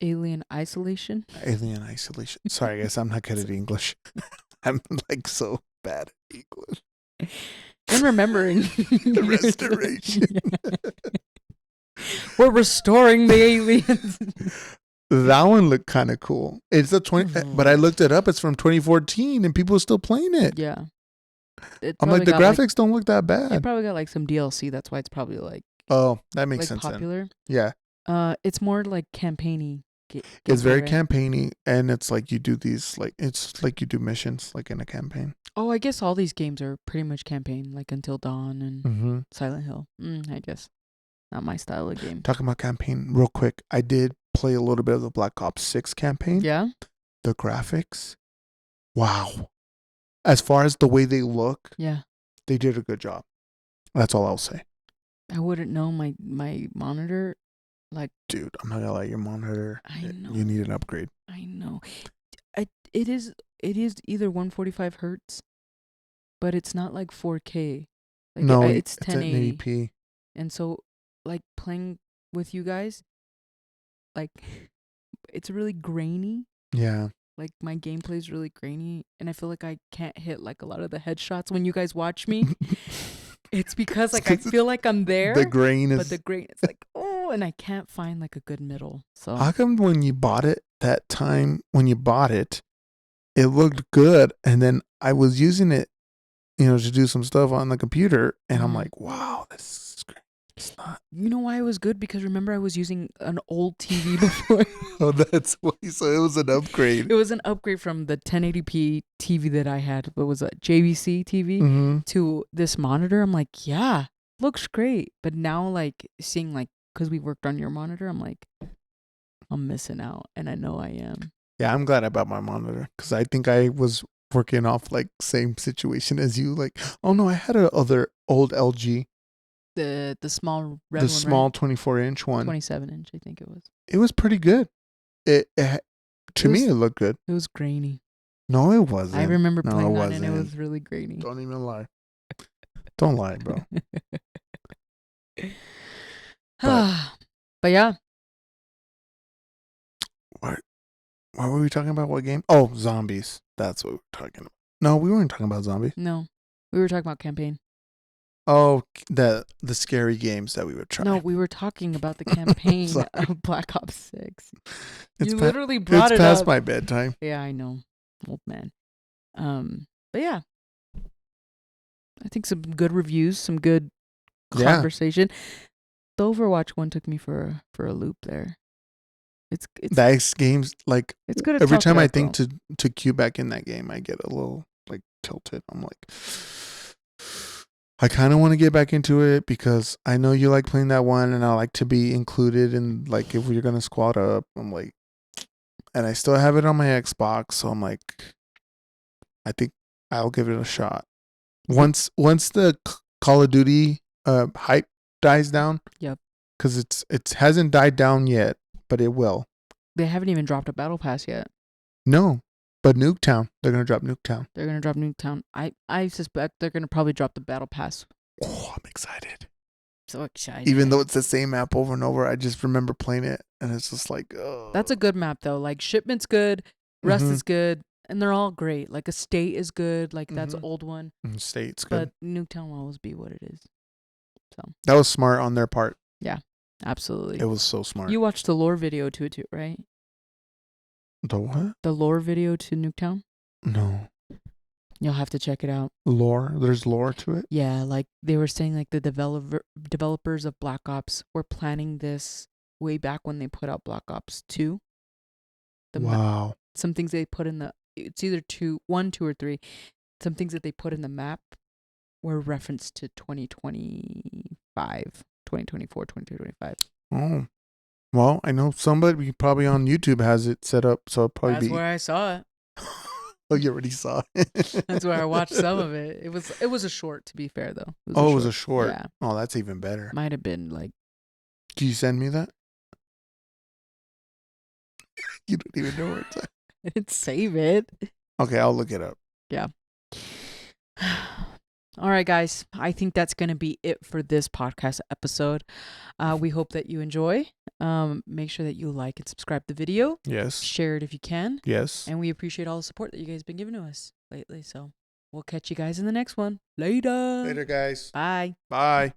Alien Isolation. Alien Isolation. Sorry, guys, I'm not good at English. I'm like so bad at English. And remembering Restoration. We're restoring the aliens. That one looked kind of cool. It's a 20, but I looked it up. It's from 2014, and people are still playing it. Yeah. I'm like, the graphics don't look that It bad. probably got like some DLC. That's why it's probably like. Oh, that makes like sense. popular. Then. Yeah. It's more like campaigny. It's very right? campaigny, and it's like you do these it's like you do missions like in a campaign. Oh, I guess all these games are pretty much campaign, like Until Dawn and Silent Hill. I guess not my style of game. Talking about campaign, real quick, I did play a little bit of the Black Ops 6 campaign. Yeah. The graphics, wow. As far as the way they look, yeah, they did a good job. That's all I'll say. I wouldn't know my monitor. Like, dude, I'm not gonna lie, your monitor. I know. You need an upgrade. I know. It is either 145 hertz, but it's not like 4K. Like no, it's at 1080p. And so, like playing with you guys, like it's really grainy. Yeah. Like my gameplay is really grainy, and I feel like I can't hit like a lot of the headshots when you guys watch me. It's because like I feel like I'm there. The grain is. But the grain is like, oh, and I can't find like a good middle. So how come when you bought it that time when you bought it, it looked good, and then I was using it, to do some stuff on the computer, and I'm like, wow, this is great. It's not. You know why it was good? Because remember I was using an old TV before. Oh, that's why. So it was an upgrade. It was an upgrade from the 1080p TV that I had. It was a JVC TV to this monitor. I'm like, yeah, looks great. But now, like seeing like, because we worked on your monitor, I'm like, I'm missing out, and I know I am. Yeah, I'm glad I bought my monitor because I think I was working off like same situation as you. Like, oh no, I had a other old LG. The small red the one, small right? 24-inch one. 27-inch, I think it was. It was pretty good. To me, it looked good. It was grainy. No, it wasn't. I remember playing on it, and it was really grainy. Don't even lie. Don't lie, bro. But yeah. What were we talking about? What game? Oh, zombies. That's what we were talking about. No, we weren't talking about zombies. No, we were talking about campaign. Oh, the scary games that we would try. No, we were talking about the campaign of Black Ops 6. You literally brought it up. It's past my bedtime. Yeah, I know. Old man. But yeah. I think some good reviews, some good conversation. The Overwatch one took me for a loop there. It's that game's like it's good. Every time I think to queue back in that game, I get a little like tilted. I'm like, I kind of want to get back into it because I know you like playing that one, and I like to be included in like if we're gonna squad up. I'm like, and I still have it on my Xbox, so I'm like, I think I'll give it a shot. Once the Call of Duty hype dies down. Yep. Because it hasn't died down yet. But it will. They haven't even dropped a battle pass yet. No, but Nuketown. They're gonna drop Nuketown. They're gonna drop Nuketown. I suspect they're gonna probably drop the battle pass. Oh, I'm excited. So excited. Even though it's the same map over and over, I just remember playing it, and it's just like, oh. That's a good map though. Like Shipment's good, Rust is good, and they're all great. Like Estate is good. Like that's an old one. Estate's good. But Nuketown will always be what it is. So that was smart on their part. Yeah. Absolutely. It was so smart. You watched the lore video to it too, right? The what? The lore video to Nuketown? No. You'll have to check it out. Lore? There's lore to it? Yeah, like they were saying like the developers of Black Ops were planning this way back when they put out Black Ops 2. Wow. Some things they put in it's either 1, 2, or 3. Some things that they put in the map were referenced to 2025. 2024, 2025. Oh. Well, I know somebody probably on YouTube has it set up, so it'll probably That's where I saw it. Oh, you already saw it. That's where I watched some of it. It was a short, to be fair, though. It was a short. Yeah. Oh, that's even better. Might have been like... Can you send me that? You don't even know where it's at. I didn't save it. Okay, I'll look it up. Yeah. All right, guys. I think that's going to be it for this podcast episode. We hope that you enjoy. Make sure that you like and subscribe the video. Yes. Share it if you can. Yes. And we appreciate all the support that you guys have been giving to us lately. So we'll catch you guys in the next one. Later. Later, guys. Bye. Bye.